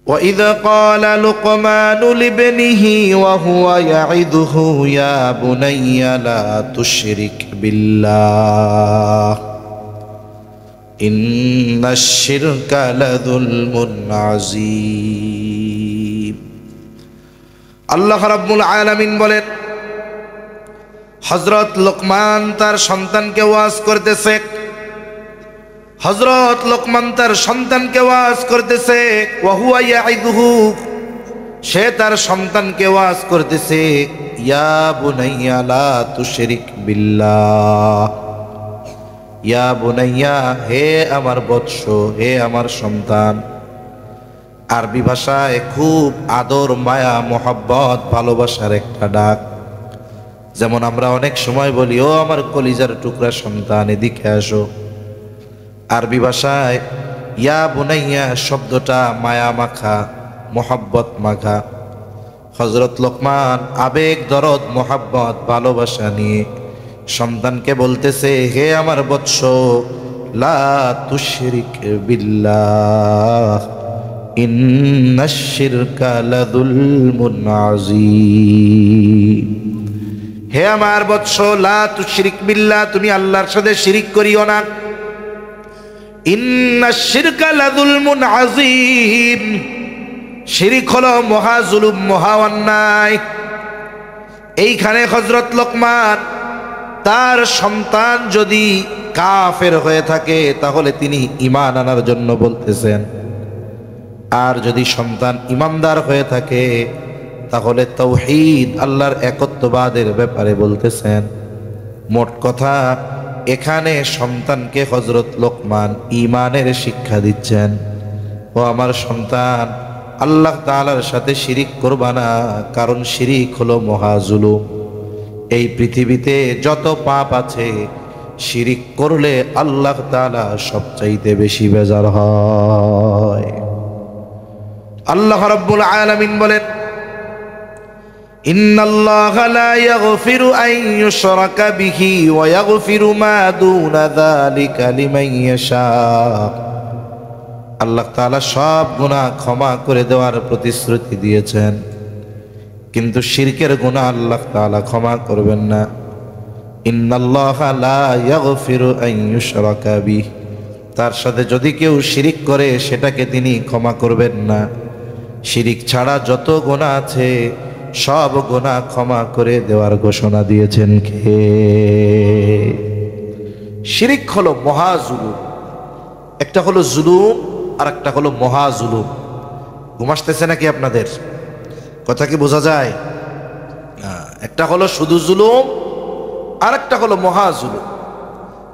وَإِذْ قَالَ لُقْمَانُ لِابْنِهِ وَهُوَ يَعِظُهُ يَا بُنَيَّ لَا تُشْرِكْ بِاللَّهِ إِنَّ الشِّرْكَ لَظُلْمٌ عَظِيمٌ। আল্লাহ রাব্বুল আলামিন বলেন, হযরত লোকমান তার সন্তানকে ওয়াজ করতেছে। হযরত লোকমান তার সন্তানকে ওয়াজ করতেছে, ওয়া হুয়া ইয়াইদুহু, সে তার সন্তানকে ওয়াজ করতেছে, ইয়া বুনাইয়া লা তুশরিক বিল্লাহ, ইয়া বুনাইয়া, হে আমার বৎস, হে আমার সন্তান। আরবি ভাষায় খুব আদর, মায়া, মোহাব্বত, ভালোবাসার একটা ডাক। যেমন আমরা অনেক সময় বলি, ও আমার কলিজার টুকরা সন্তান, এদিকে আসো। আরবি ভাষায় ইয়া বুনাইয়া শব্দটা মায়া মাখা, মোহাব্বত মাখা। হযরত লোকমান আবেগ, দরদ, মোহাব্বত, ভালোবাসা নিয়ে সন্তানকে বলতেছে, হে আমার বৎস, লা তুশরিক বিল্লাহ ইন্নাশ শিরকা লাযুলমুন আযীম। হে আমার বৎস, লা তুশরিক বিল্লাহ, তুমি আল্লাহর সাথে শিরিক করিও না। ইন্নাশ শিরকা লাযুলমুন আযীম, শিরিক হলো মহা জুলুম, মহা অন্যায়। এইখানে হযরত লোকমান তার সন্তান যদি কাফের হয়ে থাকে তাহলে তিনি ঈমান আনার জন্য বলতেছেন, আর যদি সন্তান ঈমানদার হয়ে থাকে তাহলে তাওহীদ, আল্লাহর একত্ববাদের ব্যাপারে বলতেছেন। মোট কথা, এখানে সন্তানকে হযরত লোকমান ঈমানের শিক্ষা দিচ্ছেন। ও আমার সন্তান, আল্লাহ তাআলার সাথে শিরিক করবা না, কারণ শিরিক হলো মহা জুলুম। এই পৃথিবীতে যত পাপ আছে, শিরিক করলে আল্লাহ তাআলা সবচাইতে বেশি বেজার হয়। আল্লাহ রাব্বুল আলামিন বলেন, ইন্নাল্লাহা লা ইয়াগফিরু আন ইউশরাকা বিহি ওয়া ইয়াগফিরু মা দুনা যালিকা লিমান ইয়াশা। আল্লাহ তাআলা সব গুনাহ ক্ষমা করে দেওয়ার প্রতিশ্রুতি দিয়েছেন, কিন্তু শিরকের গুনাহ আল্লাহ তাআলা ক্ষমা করবেন না। ইন্নাল্লাহা লা ইয়াগফিরু আন ইউশরাকা বিহি, তার সাথে যদি কেউ শিরিক করে সেটাকে তিনি ক্ষমা করবেন না। শিরিক ছাড়া যত গুনাহ আছে সব গুনাহ ক্ষমা করে দেওয়ার ঘোষণা দিয়েছেন কে? শিরিক হলো মহা জুলুম। একটা হলো জুলুম আর একটা হলো মহা জুলুম। ঘুম আসতেছে নাকি আপনাদের? কথা কি বোঝা যায়? একটা হলো শুধু জুলুম আর একটা হলো মহা জুলুম।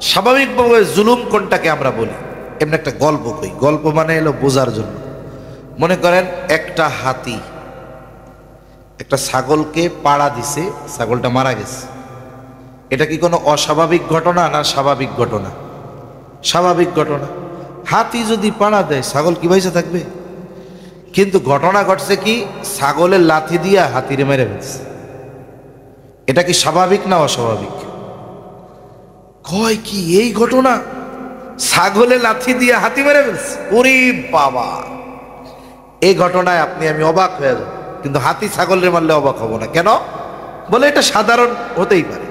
স্বাভাবিকভাবে জুলুম কোনটাকে আমরা বলি? এমনি একটা গল্প কই, গল্প মানে এলো বোঝার জন্য। মনে করেন একটা হাতি একটা ছাগলকে পাড়া দিছে, ছাগলটা মারা গেছে। এটা কি কোনো অস্বাভাবিক ঘটনা না স্বাভাবিক ঘটনা? স্বাভাবিক ঘটনা। হাতি যদি পাড়া দেয় ছাগল কি বাইসে থাকবে? কিন্তু ঘটনা ঘটছে কি, ছাগলের লাথি দিয়া হাতিরে মেরে ফেলছে। এটা কি স্বাভাবিক না অস্বাভাবিক? কয় কি এই ঘটনা, ছাগলে লাথি দিয়ে হাতি মেরে ফেলছে? ওরে বাবা, এই ঘটনায় আপনি আমি অবাক হয়ে যাব, কিন্তু হাতি ছাগলের মারলে অবাক হব না। কেন? বলে এটা সাধারণ হতেই পারে।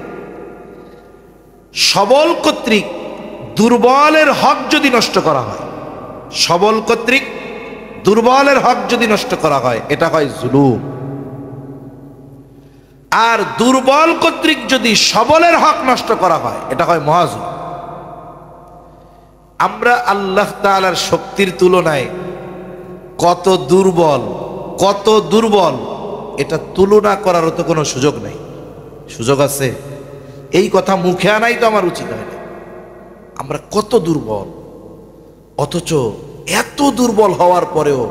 সবল কর্তৃক দুর্বলের হক যদি নষ্ট করা হয়, সবল কর্তৃক দুর্বলের হক যদি নষ্ট করা হয়, এটা হয় জুলুম। আর দুর্বল কর্তৃক যদি সবলের হক নষ্ট করা হয়, এটা হয় মহাজুলুম। আমরা আল্লাহ তাআলার শক্তির তুলনায় কত দুর্বল, কত দুর্বল, এটা তুলনা করারও তো কোনো সুযোগ নেই। সুযোগ আছে? এই কথা মুখে আনাই তো আমার উচিত হয় না। আমরা কত দুর্বল, অথচ এত দুর্বল হওয়ার পরেও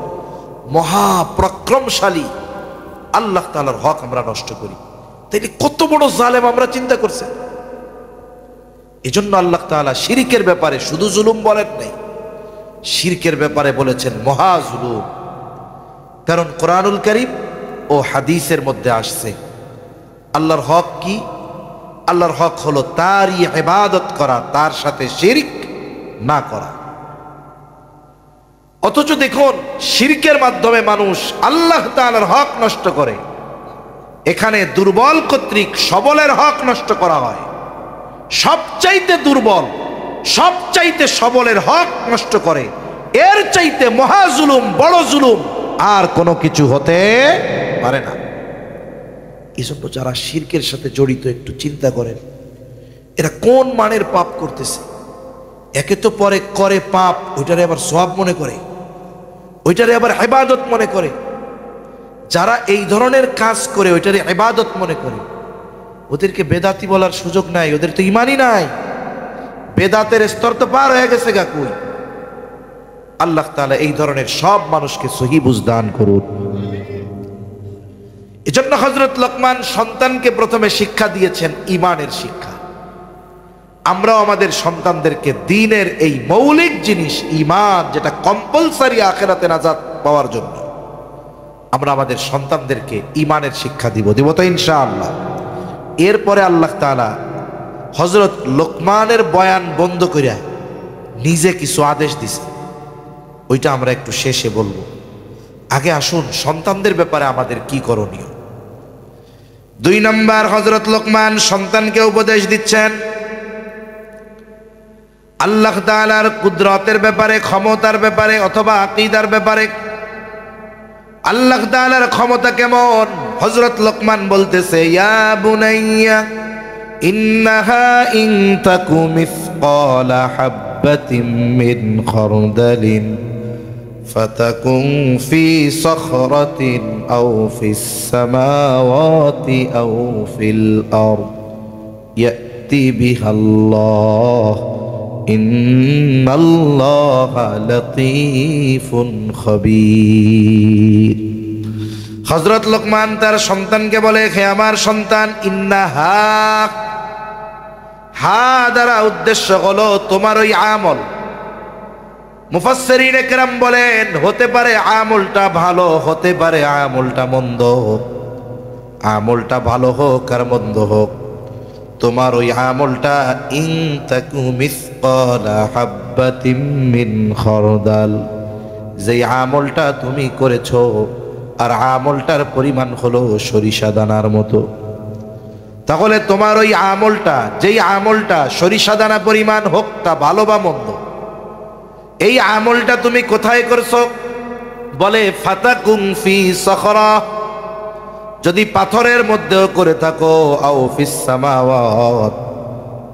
মহাপরাক্রমশালী আল্লাহ তাআলার হক আমরা নষ্ট করি। তাইলে কত বড় জালেম আমরা চিন্তা করছি। এজন্য আল্লাহ তাআলা শিরকের ব্যাপারে শুধু জুলুম বলেন নাই, শিরকের ব্যাপারে বলেছেন মহা জুলুম। কারণ কোরআনুল কারীম ও হাদিসের মধ্যে আসছে আল্লাহর হক কি? আল্লাহর হক হলো তারই ইবাদত করা, তার সাথে শিরক না করা। অথচ দেখুন শিরকের মাধ্যমে মানুষ আল্লাহ তাআলার হক নষ্ট করে। এখানে দুর্বল কর্তৃক সবলের হক নষ্ট করা হয়। সবচাইতে দুর্বল, সবচাইতে সবলের হক নষ্ট করে, এর চাইতে মহা জুলুম, বড় জুলুম আর কোনো কিছু হতে পারে না। এই জন্য যারা শিরকের সাথে জড়িত একটু চিন্তা করেন, এরা কোন মানের পাপ করতেছে। একে তো পরে করে পাপ, ওইটারে আবার সওয়াব মনে করে, ওইটারে আবার ইবাদত মনে করে। যারা এই ধরনের কাজ করে ওইটারে ইবাদত মনে করে, ওদেরকে বেদাতি বলার সুযোগ নাই, ওদের তো ইমানই নাই। বেদাতের স্তর তো পার হয়ে গেছে গা কই। আল্লাহ তাআলা এই ধরনের সব মানুষকে সহি বুঝ দান করুন। এজন্য হযরত লোকমান সন্তানকে প্রথমে শিক্ষা দিয়েছেন ঈমানের শিক্ষা। আমরাও আমাদের সন্তানদেরকে দ্বীনের এই মৌলিক জিনিস ঈমান, যেটা কম্পালসারি আখিরাতে নাজাত পাওয়ার জন্য, আমরা আমাদের সন্তানদেরকে ঈমানের শিক্ষা দিব তো ইনশাআল্লাহ। এরপরে আল্লাহ তাআলা হযরত লোকমানের বয়ান বন্ধ করিয়া নিজে কিছু আদেশ দিছে, ওইটা আমরা একটু শেষে বলবো। আগে আসুন সন্তানদের ব্যাপারে আমাদের কি করণীয়। 2 নম্বর, হযরত লোকমান সন্তানকে উপদেশ দিচ্ছেন আল্লাহ তাআলার কুদরতের ব্যাপারে, ক্ষমতার ব্যাপারে অথবা আকীদার ব্যাপারে। আল্লাহ তাআলার ক্ষমতা কেমন? হযরত লোকমান বলতেছে, ইয়া বুনাইয়া ইন্নাহা ইন তাকু মিসকালা হাববাতিন মিন খারদালিন ফাতাকুন ফি সখরাতিন আও ফিস সামাওয়াতি আও ফিল আরদ ইয়াতি বিহাল্লাহ ইন্নাল্লাহা লাতীফুন খবীর। হযরত লোকমান তার সন্তানকে বলে, হে আমার সন্তান, ইন্নাহা, হা দ্বারা উদ্দেশ্য হলো তোমার ওই আমল। মুফাসসিরিনে কেরাম বলেন, হতে পারে আমলটা ভালো, হতে পারে আমলটা মন্দ। আমলটা ভালো হোক আর মন্দ হোক, তোমার ওই আমলটা ইন তাকু মিসকালা হাববাতিন মিন খারদাল, যেই আমলটা তুমি করেছো আর আমলটার পরিমাণ হলো সরিষা দানার মতো, তাহলে তোমার ওই আমলটা, যেই আমলটা সরিষা দানা পরিমাণ হোক, তা ভালো বা মন্দ, এই আমলটা তুমি কোথায় করছো? বলে ফাতাকুন ফি সখরা, যদি পাথরের মধ্যেও করে থাকো, আও ফিস সামাওয়াত,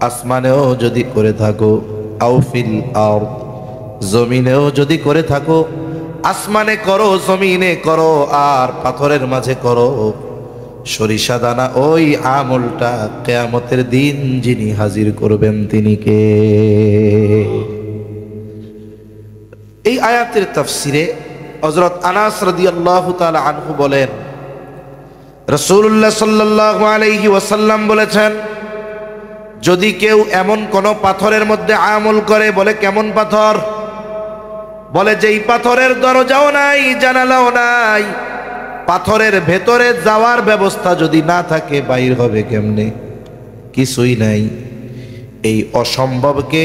আসমানেও যদি করে থাকো, আও ফিল আরদ, জমিনেও যদি করে থাকো, আসমানে করো, জমিনে করো, আর পাথরের মাঝে করো, সরিষা দানা, ওই আমলটা কিয়ামতের দিন যিনি হাজির করবেন তিনি কে? এই আয়াতের তাফসিরে হযরত আনাস রাদিয়াল্লাহু তাআলা আনহু বলেন, রাসূলুল্লাহ সাল্লাল্লাহু আলাইহি ওয়াসাল্লাম বলেছেন, যদি কেউ এমন কোন পাথরের মধ্যে আমল করে, বলে কেমন পাথর? বলে যেই পাথরের দরজাও নাই, জানালাও নাই, পাথরের ভেতরে যাওয়ার ব্যবস্থা যদি না থাকে, বাইর হবে কেমনে? কিছুই নাই। এই অসম্ভবকে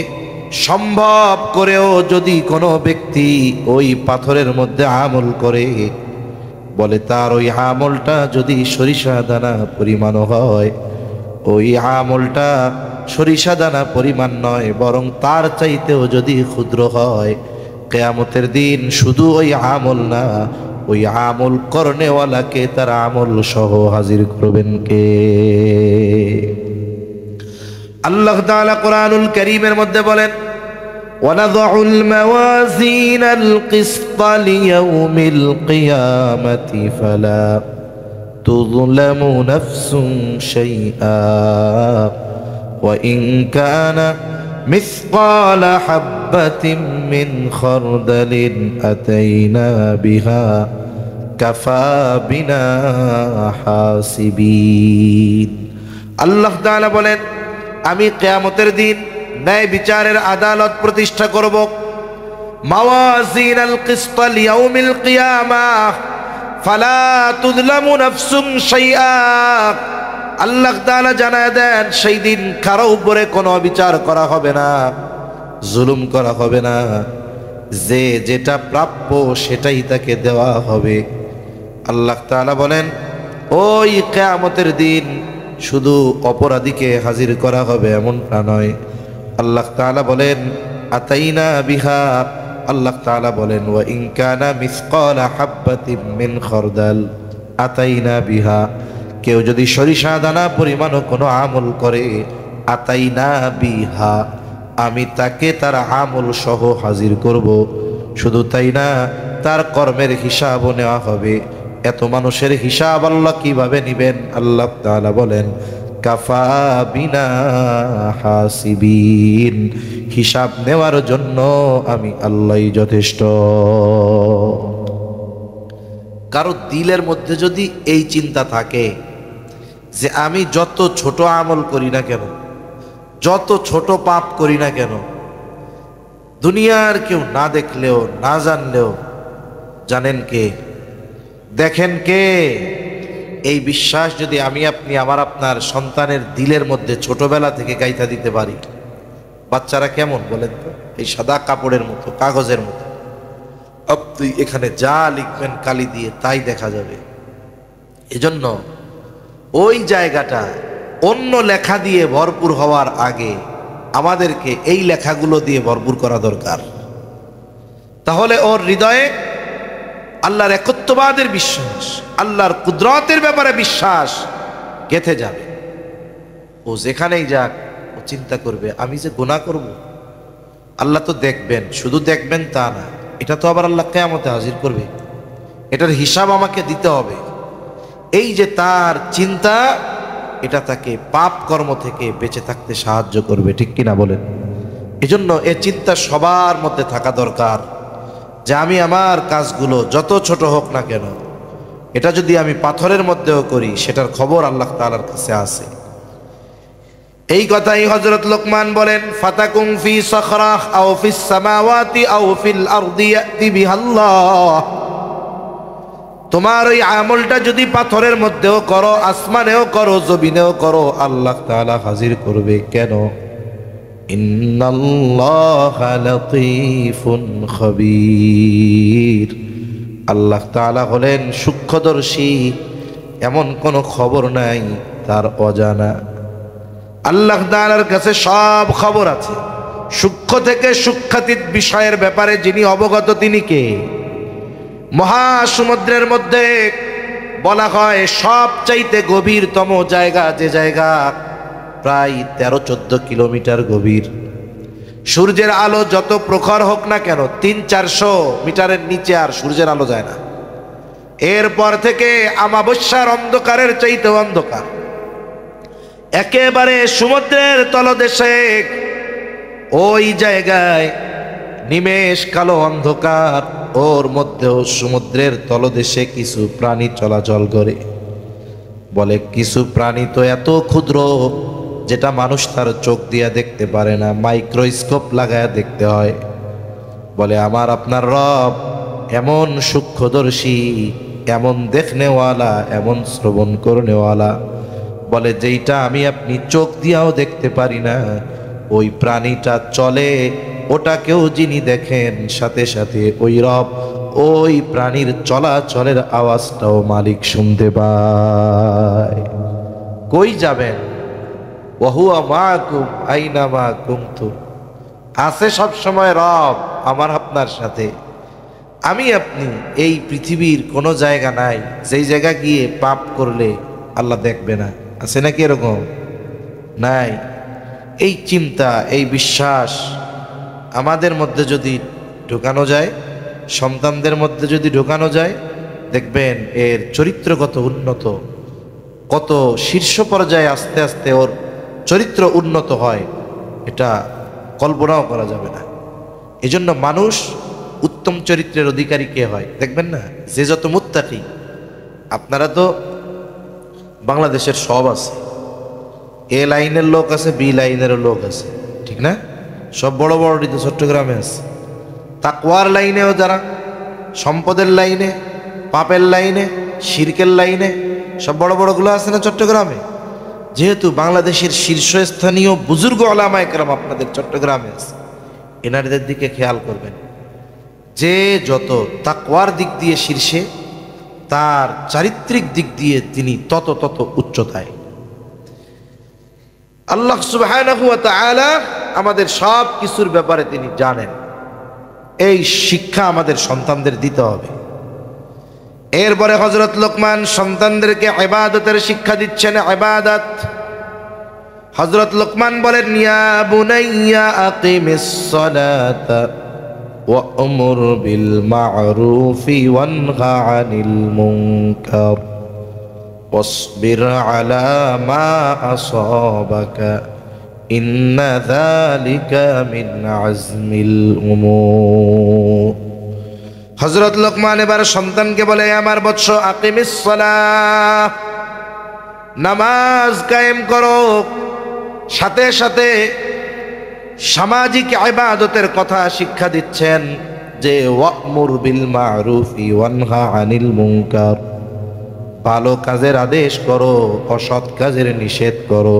সম্ভব করেও যদি কোনো ব্যক্তি ওই পাথরের মধ্যে আমল করে, বলে তার ওই আমলটা যদি সরিষা দানা পরিমাণ হয়, ওই আমলটা সরিষা দানা পরিমাণ নয়, বরং তার চাইতেও যদি ক্ষুদ্র হয়, কিয়ামতের দিন শুধু ওই আমল না, ওই আমল করনেওয়ালাকে তার আমল সহ হাজির করবেন কে? আল্লাহ তাআলা কোরআনুল কারীমের মধ্যে বলেন, ওয়ানাযউল মাওয়াজিনাল কিসতা লিয়াউমিল কিয়ামাতি ফালা তুযলামু নাফসুন শাইআ ওয়া ইন কানা মিসকালা হাববাতিন মিন খারদালিন আতাইনা বিহা কাফা বিনা হাসিবিন। আল্লাহ তাআলা বলেন, আমি কিয়ামতের দিন ন্যায় বিচারের আদালত প্রতিষ্ঠা করব। মাওয়াজিনাল কিসতা লিয়াউমিল কিয়ামাহ ফালা তুযলামু নাফসুন শাইআ। আল্লাহ তাআলা জানায় দেন, সেই দিন কারো উপরে কোনো বিচার করা হবে না, জুলুম করা হবে না। যে যেটা প্রাপ্য সেটাই তাকে দেওয়া হবে। আল্লাহ তাআলা বলেন, ওই কিয়ামতের দিন শুধু অপরাধীকে হাজির করা হবে এমনটা নয়। আল্লাহ তাআলা বলেন, আতাইনা বিহা, আল্লাহ তাআলা বলেন, ওয়া ইন কানা মিসকালা হাববাতিন মিন খারদাল আতাইনা বিহা, কেউ যদি সরিষা দানা পরিমাণও কোনো আমল করে, আতাইনা বিহা, আমি তাকে তার আমল সহ হাজির করব। শুধু তাই না, তার কর্মের হিসাবও নেওয়া হবে। এত মানুষের হিসাব আল্লাহ কিভাবে নিবেন? আল্লাহ তাআলা বলেন, কাফা বিনা হাসিবিন, হিসাব নেওয়ার জন্য আমি আল্লাহই যথেষ্ট। কারো দিলের মধ্যে যদি এই চিন্তা থাকে যে আমি যত ছোট আমল করি না কেন, যত ছোট পাপ করি না কেন, দুনিয়ার কেউ না দেখলেও না জানলেও জানেন কে, দেখেন কে, এই বিশ্বাস যদি আমি আপনি আমার আপনার সন্তানের দিলের মধ্যে ছোটবেলা থেকে গাইথা দিতে পারি, বাচ্চারা কেমন বলেন তো? এই সাদা কাপড়ের মতো, কাগজের মতো, আপনি এখানে যা লিখবেন কালি দিয়ে তাই দেখা যাবে। এজন্য ওই জায়গাটা অন্য লেখা দিয়ে ভরপুর হওয়ার আগে আমাদেরকে এই লেখাগুলো দিয়ে ভরপুর করা দরকার। তাহলে ওর হৃদয়ে আল্লাহর একত্ববাদের বিশ্বাস, আল্লাহর কুদরতের ব্যাপারে বিশ্বাস গেঁথে যাবে। ও যেখানেই যাক ও চিন্তা করবে, আমি যে গুনাহ করব, আল্লাহ তো দেখবেন, শুধু দেখবেন তা না, এটা তো আবার আল্লাহ কিয়ামতে হাজির করবে, এটার হিসাব আমাকে দিতে হবে। এই যে তার চিন্তা, এটা তাকে পাপ কর্ম থেকে বেঁচে থাকতে সাহায্য করবে, ঠিক কিনা বলেন? এজন্য এ চিন্তা সবার মধ্যে থাকা দরকার যে আমি আমার কাজগুলো যত ছোট হোক না কেন, এটা যদি আমি পাথরের মধ্যেও করি সেটার খবর আল্লাহ তাআলার কাছে আছে। এই কথাই হযরত লোকমান বলেন, ফাতাকুম ফি সাখরাহ আও ফিস সামাওয়াতি আও ফিল আরদি ইয়াতি বিহাল্লাহ, তোমার ওই আমলটা যদি পাথরের মধ্যেও করো, আসমানেও করো, জমিনেও করো, আল্লাহ তাআলা হাজির করবে। কেন? ইন্নাল্লাহা লাতীফুন খাবীর, আল্লাহ তাআলা হলেন সূক্ষ্মদর্শী, এমন কোনো খবর নাই তার অজানা। আল্লাহ তাআলার কাছে সব খবর আছে। সূক্ষ্ম থেকে সূক্ষ্মাতীত বিষয়ের ব্যাপারে যিনি অবগত তিনি কে? মহাসমুদ্রের মধ্যে বলা হয় সবচাইতে গভীরতম জায়গা, যে জায়গা প্রায় 13-14 কিলোমিটার গভীর। সূর্যের আলো যত প্রখর হোক না কেন, 300-400 মিটারের নিচে আর সূর্যের আলো যায় না। এরপর থেকে আমাবস্যার অন্ধকারের চাইতে অন্ধকার, একেবারে সমুদ্রের তলদেশে ওই জায়গায় নিমেষ কালো অন্ধকার, ওর মধ্যেও সমুদ্রের তলদেশে কিছু প্রাণী চলাচল করে। বলে কিছু প্রাণী তো এত ক্ষুদ্র যেটা মানুষ তার চোখ দিয়া দেখতে পারে না, মাইক্রোস্কোপ লাগায়া দেখতে হয়। বলে আমার আপনার রব এমন সূক্ষ্মদর্শী, এমন দেখনেওয়ালা, এমন শ্রবণ করনেওয়ালা, বলে যেইটা আমি আপনি চোখ দিয়াও দেখতে পারি না, ওই প্রাণীটা চলে, ওটাকেও যিনি দেখেন সাথে সাথে ওই রব ওই প্রাণীর চলাচলের আওয়াজটাও মালিক শুনতে পায়। কই যাবেন? ওয়াহুয়া মাকুম আইনামা কুনতুম, আছে সব সময় রব আমার আপনার সাথে। আমি আপনি এই পৃথিবীর কোনো জায়গা নাই যেই জায়গা গিয়ে পাপ করলে আল্লাহ দেখবে না, আছে নাকি এরকম? নাই। এই চিন্তা, এই বিশ্বাস আমাদের মধ্যে যদি ঢোকানো যায়, সন্তানদের মধ্যে যদি ঢোকানো যায়, দেখবেন এর চরিত্র কত উন্নত, কত শীর্ষ পর্যায়ে আস্তে আস্তে ওর চরিত্র উন্নত হয়, এটা কল্পনাও করা যাবে না। এজন্য মানুষ উত্তম চরিত্রের অধিকারী কে হয় দেখবেন না? যে যত মুত্তাকি। আপনারা তো বাংলাদেশের সব আছে, এ লাইনের লোক আছে, বি লাইনেরও লোক আছে, ঠিক না? সব বড় বড় তো চট্টগ্রামে আছে। তাকওয়ার লাইনেও যারা, সম্পদের লাইনে, পাপের লাইনে, শিরকের লাইনে, সব বড় বড়গুলো আছে না চট্টগ্রামে? যেহেতু বাংলাদেশের শীর্ষস্থানীয় বুজুর্গ ওলামা একরাম আপনাদের চট্টগ্রামে আছে, এনাদের দিকে খেয়াল করবেন। যে যত তাকওয়ার দিক দিয়ে শীর্ষে, তার চারিত্রিক দিক দিয়ে তিনি তত তত উচ্চতায়। আল্লাহ সুবহানাহু ওয়া তাআলা আমাদের সব কিছুর ব্যাপারে তিনি জানেন। এই শিক্ষা আমাদের সন্তানদের দিতে হবে। এরপরে হযরত লোকমান সন্তানদেরকে ইবাদতের শিক্ষা দিচ্ছেন। ইবাদত, হযরত লোকমান বলেন, ইয়া বুনাইয়া আকিমিস সালাতা ওয়া'মুর বিল মা'রুফি ওয়ানহা আনিল মুনকার ওয়াসবির আলা মা আসাবাকা ইন্না যালিকা মিন আজমিল উমুর। হযরত লোকমান এবার সন্তানকে বলে, আমার বৎস, আকিমিস সালাহ, নামাজ কায়েম করো। সাথে সাথে সামাজিক ইবাদতের কথা শিক্ষা দিচ্ছেন যে ওয়া'মুর বিল মা'রুফি ওয়ানহা আনিল মুনকার, ভালো কাজের আদেশ করো, অসৎ কাজের নিষেধ করো।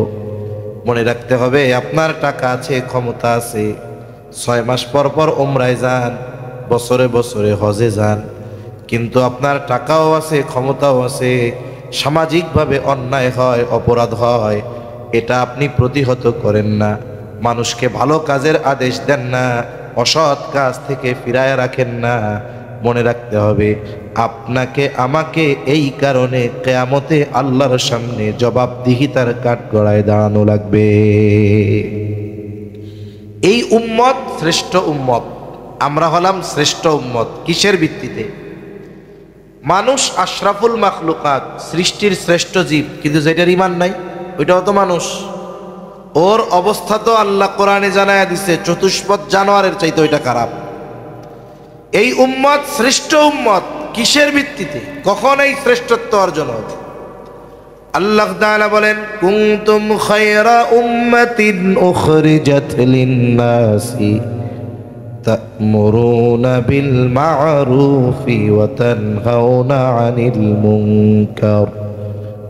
মনে রাখতে হবে, আপনার টাকা আছে, ক্ষমতা আছে, 6 মাস পর পর উমরায় যান, বছরে বছরে হজে যান, কিন্তু আপনার টাকাও আছে, ক্ষমতাও আছে, সামাজিকভাবে অন্যায় হয়, অপরাধ হয়, এটা আপনি প্রতিহত করেন না, মানুষকে ভালো কাজের আদেশ দেন না, অসৎ কাজ থেকে ফিরায় রাখেন না। মনে রাখতে হবে, আপনাকে আমাকে এই কারণে কিয়ামতে আল্লাহর সামনে জবাবদিহিতার কাঠগড়ায় দাঁড়ানো লাগবে। এই উম্মত শ্রেষ্ঠ উম্মত, আমরা হলাম শ্রেষ্ঠ উম্মত। কিসের ভিত্তিতে? মানুষ আশরাফুল মাখলুকাত, সৃষ্টির শ্রেষ্ঠ জীব, কিন্তু যেটার ঈমান নাই ওইটাও তো মানুষ। ওর অবস্থা তো আল্লাহ কোরআনে জানায়া দিছে, চতুষ্পদ জানোয়ারের চাইতে ওইটা খারাপ। এই উম্মত শ্রেষ্ঠ উম্মত কিসের ভিত্তিতে, কখন এই শ্রেষ্ঠত্ব অর্জন হবে? আল্লাহ তাআলা বলেন, কুনতুম খায়রা উম্মাতিন উখরিজাত লিন-নাসি তা'মুরুনা বিল মা'রুফি ওয়া তানহাউনা আনিল মুনকার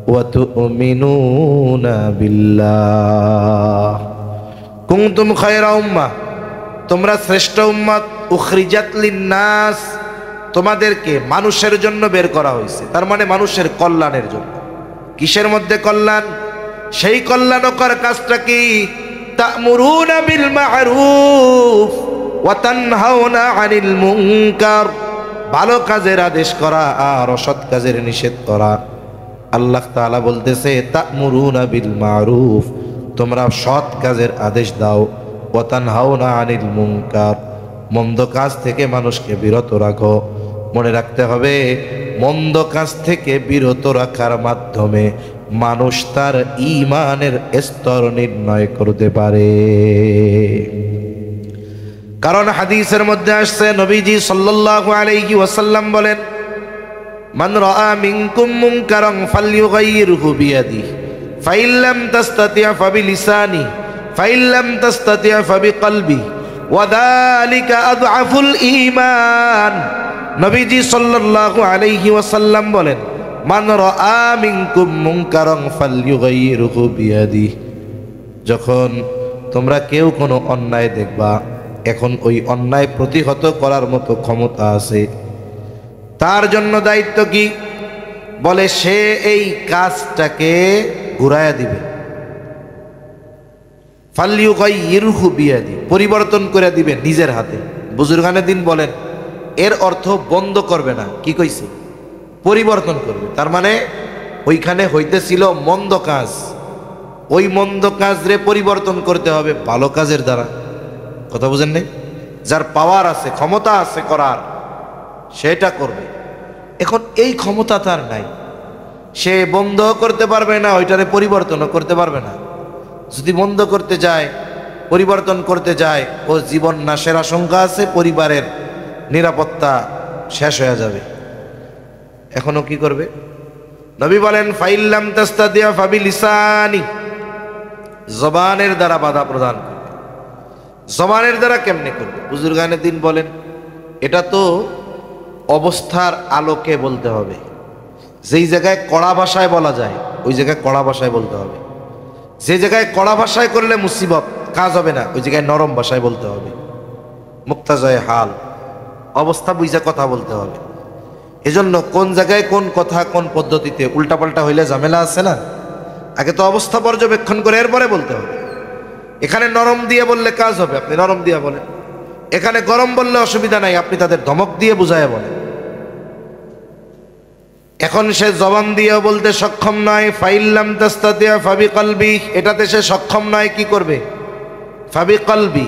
ওয়া তু'মিনুনা বিল্লাহ। কুনতুম খায়রা উম্মাহ, তোমরা শ্রেষ্ঠ উম্মত। উখরিজাত লিন-নাস, তোমাদেরকে মানুষের জন্য বের করা হয়েছে, তার মানে মানুষের কল্যাণের জন্য। কিসের মধ্যে কল্যাণ? সেই কল্যাণকর কাজটা কি? তা'মুরুনা বিল মা'রুফ ওয়া তানহাউনা আনিল মুনকার, ভালো কাজের আদেশ করা আর অসৎ কাজের নিষেধ করা। আল্লাহ তাআলা বলতেছে, তা'মুরুনা বিল মা'রুফ, তোমরা সৎ কাজের আদেশ দাও, ওয়া তানহাউনা আনিল মুনকার, মন্দ কাজ থেকে মানুষকে বিরত রাখো। মনে রাখতে হবে, মন্দ কাজ থেকে বিরত রাখার মাধ্যমে মানুষ তার ঈমানের স্তর নির্ণয় করতে পারে। কারণ হাদিসের মধ্যে আসছে, নবীজি সাল্লাল্লাহু আলাইহি ওয়াসাল্লাম বলেন, মান রাআ মিনকুম মুনকারান ফালইউগাইয়িরহু বিয়াদিহি ফাইন লাম তাস্তাতি' ফাবিলিসানিহি ফাইন লাম তাস্তাতি' ফাবিকলবিহি ওয়া যালিকা আযআফুল ঈমান। নবীজি সাল্লাল্লাহু আলাইহি ওয়াসাল্লাম বলেন, মান রাআ মিনকুম মুনকারান ফালইউগাইয়িরহু বিয়াদিহি, যখন তোমরা কেউ কোনো অন্যায় দেখবা, এখন ওই অন্যায় প্রতিহত করার মতো ক্ষমতা আছে, তার জন্য দায়িত্ব কি? বলে সে এই কাজটাকে ঘুরাইয়া দিবে। ফালইউগাইয়িরহু বিয়াদিহি, পরিবর্তন করে দিবে নিজের হাতে। বুজুর্গানে দিন বলেন, এর অর্থ বন্ধ করবে না, কি কইছে? পরিবর্তন করবে। তার মানে ওইখানে হইতেছিল মন্দ কাজ, ওই মন্দ কাজরে পরিবর্তন করতে হবে ভালো কাজের দ্বারা। কথা বুঝেন নাই? যার পাওয়ার আছে, ক্ষমতা আছে করার, সেটা করবে। এখন এই ক্ষমতা তার নাই, সে বন্ধ করতে পারবে না, ওইটারে পরিবর্তনও করতে পারবে না। যদি বন্ধ করতে যায়, পরিবর্তন করতে যায়, ও জীবন নাশের আশঙ্কা আছে, পরিবারের নিরাপত্তা শেষ হয়ে যাবে। এখনো কি করবে? নবী বলেন, ফাইন লাম তাস্তাতি' ফাবিলিসানি, জবানের দ্বারা বাধা প্রদান করবে। জবানের দ্বারা কেমনে করবে? বুজুর্গানে দিন বলেন, এটা তো অবস্থার আলোকে বলতে হবে। যেই জায়গায় কড়া ভাষায় বলা যায়, ওই জায়গায় কড়া ভাষায় বলতে হবে। যে জায়গায় কড়া ভাষায় করলে মুসিবত, কাজ হবে না, ওই জায়গায় নরম ভাষায় বলতে হবে। মুক্তাজায়ে হাল। অবস্থা বুঝে কথা বলতে হবে। এজন্য কোন জায়গায় কোন কথা কোন পদ্ধতিতে উল্টাপাল্টা হইলে ঝামেলা আছে না, আগে তো অবস্থা পর্যবেক্ষণ করে এরপরে বলতে হবে। এখানে নরম দিয়ে বললে কাজ হবে, আপনি নরম দিয়ে বলেন। এখানে গরম বললে অসুবিধা নাই, আপনি তাদের ধমক দিয়ে বুঝায় বলেন। এখন সে জবান দিয়ে বলতে সক্ষম নয়, ফাইল্লাম তাস্তাতিয়া ফাবিকলবি, এটাতে সে সক্ষম নয়, কি করবে? ফাবিকলবি,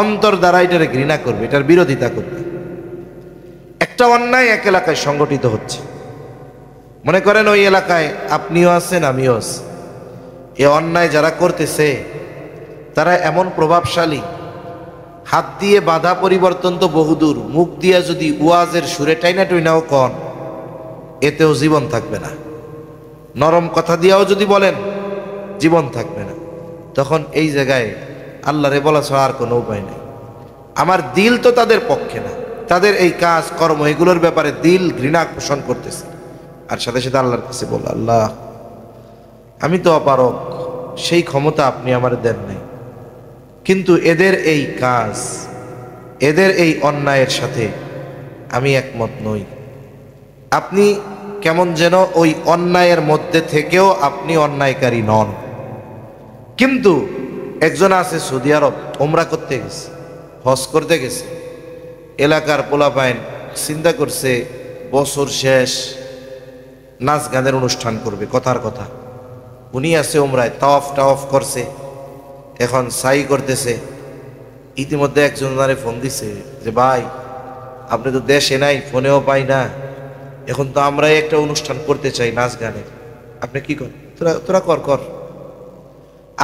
অন্তর দ্বারা এটারে ঘৃণা করবে, এটার বিরোধিতা করবে। একটা অন্যায় এক এলাকায় সংগঠিত হচ্ছে, মনে করেন ওই এলাকায় আপনিও আছেন আমিও আছি। এ অন্যায় যারা করতেছে তারা এমন প্রভাবশালী, হাত দিয়ে বাধা পরিবর্তন তো বহুদূর, মুখ দিয়ে যদি ওয়াজের সুরে টাইনা টুইনাও কন, এতেও জীবন থাকবে না। নরম কথা দিয়েও যদি বলেন, জীবন থাকবে না। তখন এই জায়গায় আল্লাহরে বলা ছাড়া আর কোনো উপায় নেই। আমার দিল তো তাদের পক্ষে না, তাদের এই কাজ কর্ম এগুলোর ব্যাপারে দিল ঘৃণা পোষণ করতেছে। আর সাথে সাথে আল্লাহর কাছে বল, আল্লাহ আমি তো অপারগ, সেই ক্ষমতা আপনি আমার দেন নাই, কিন্তু এদের এই কাজ, এদের এই অন্যায়ের সাথে আমি একমত নই। আপনি কেমন যেন ওই অন্যায়ের মধ্যে থেকেও আপনি অন্যায়কারী নন। কিন্তু একজন আছে সৌদি আরব, ওমরা করতে গেছে, হজ করতে গেছে, এলাকার পোলাপাইন চিন্তা করছে বছর শেষ নাচ গানের অনুষ্ঠান করবে, কথার কথা। উনি আছে ওমরায়, তাওয়াফ টাওয়াফ করছে, এখন সাই করতেছে। ইতিমধ্যে একজন ফোন দিছে যে ভাই আপনি তো দেশে নাই, ফোনেও পাই না, এখন তো আমরাই একটা অনুষ্ঠান করতে চাই নাচ গানের, আপনি কি কর? তোরা কর কর।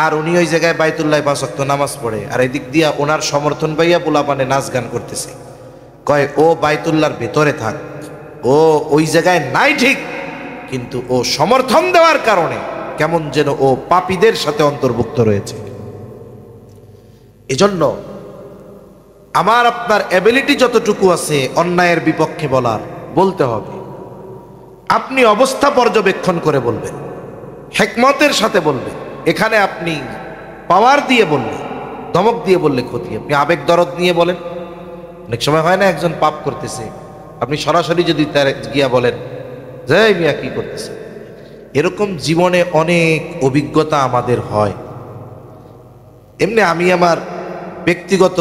আর উনি ওই জায়গায় বাইতুল্লাহ 5 ওয়াক্ত নামাজ পড়ে, আর এদিক দিয়া ওনার সমর্থন পাইয়া পোলাপানে নাচ গান করতেছে। কয় ও বাইতুল্লাহর ভেতরে থাক, ও ওই জায়গায় নাই ঠিক, কিন্তু ও সমর্থন দেওয়ার কারণে কেমন যেন ও পাপীদের সাথে অন্তর্ভুক্ত রয়েছে। এজন্য আমার আপনার অ্যাবিলিটি যতটুকু আছে অন্যায়ের বিপক্ষে বলার, বলতে হবে। আপনি অবস্থা পর্যবেক্ষণ করে বলবেন, হিকমতের সাথে বলবেন। এখানে আপনি পাওয়ার দিয়ে বললে, ধমক দিয়ে বললে ক্ষতি। আপনি আবেগ দরদ নিয়ে বলেন। অনেক সময় হয় না, একজন পাপ করতেছে, আপনি সরাসরি যদি তার গিয়া বলেন যে মিয়া কি করতেছে, এরকম জীবনে অনেক অভিজ্ঞতা আমাদের হয়। এমনি আমি আমার ব্যক্তিগত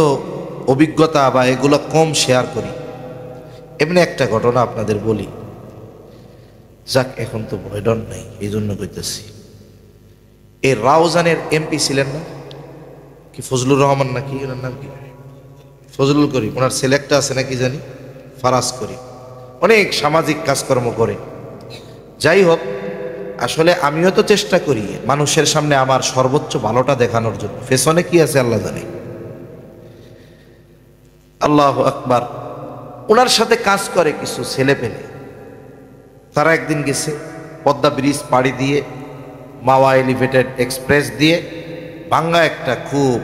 অভিজ্ঞতা বা এগুলো কম শেয়ার করি। এমনি একটা ঘটনা আপনাদের বলি, যাক এখন তো ভয় ডর নাই, এই জন্য কইতেছি। এই রাউজানের এমপি ছিলেন না কি, ফজলুর রহমান নাকি, ওনার নাম কি, ফজলুল করিম, ওনার ছেলেটা আছে নাকি জানি, ফারাজ করিম, অনেক সামাজিক কাজকর্ম করে। যাই হোক, আসলে আমিও তো চেষ্টা করি মানুষের সামনে আমার সর্বোচ্চ ভালোটা দেখানোর জন্য, পেছনে কি আছে আল্লাহ জানে। আল্লাহ আকবার। ওনার সাথে কাজ করে কিছু ছেলে পেলে, তারা একদিন গেছে পদ্মা ব্রিজ পাড়ি দিয়ে, মাওয়া এলিভেটেড এক্সপ্রেস দিয়ে, ভাঙ্গা একটা খুব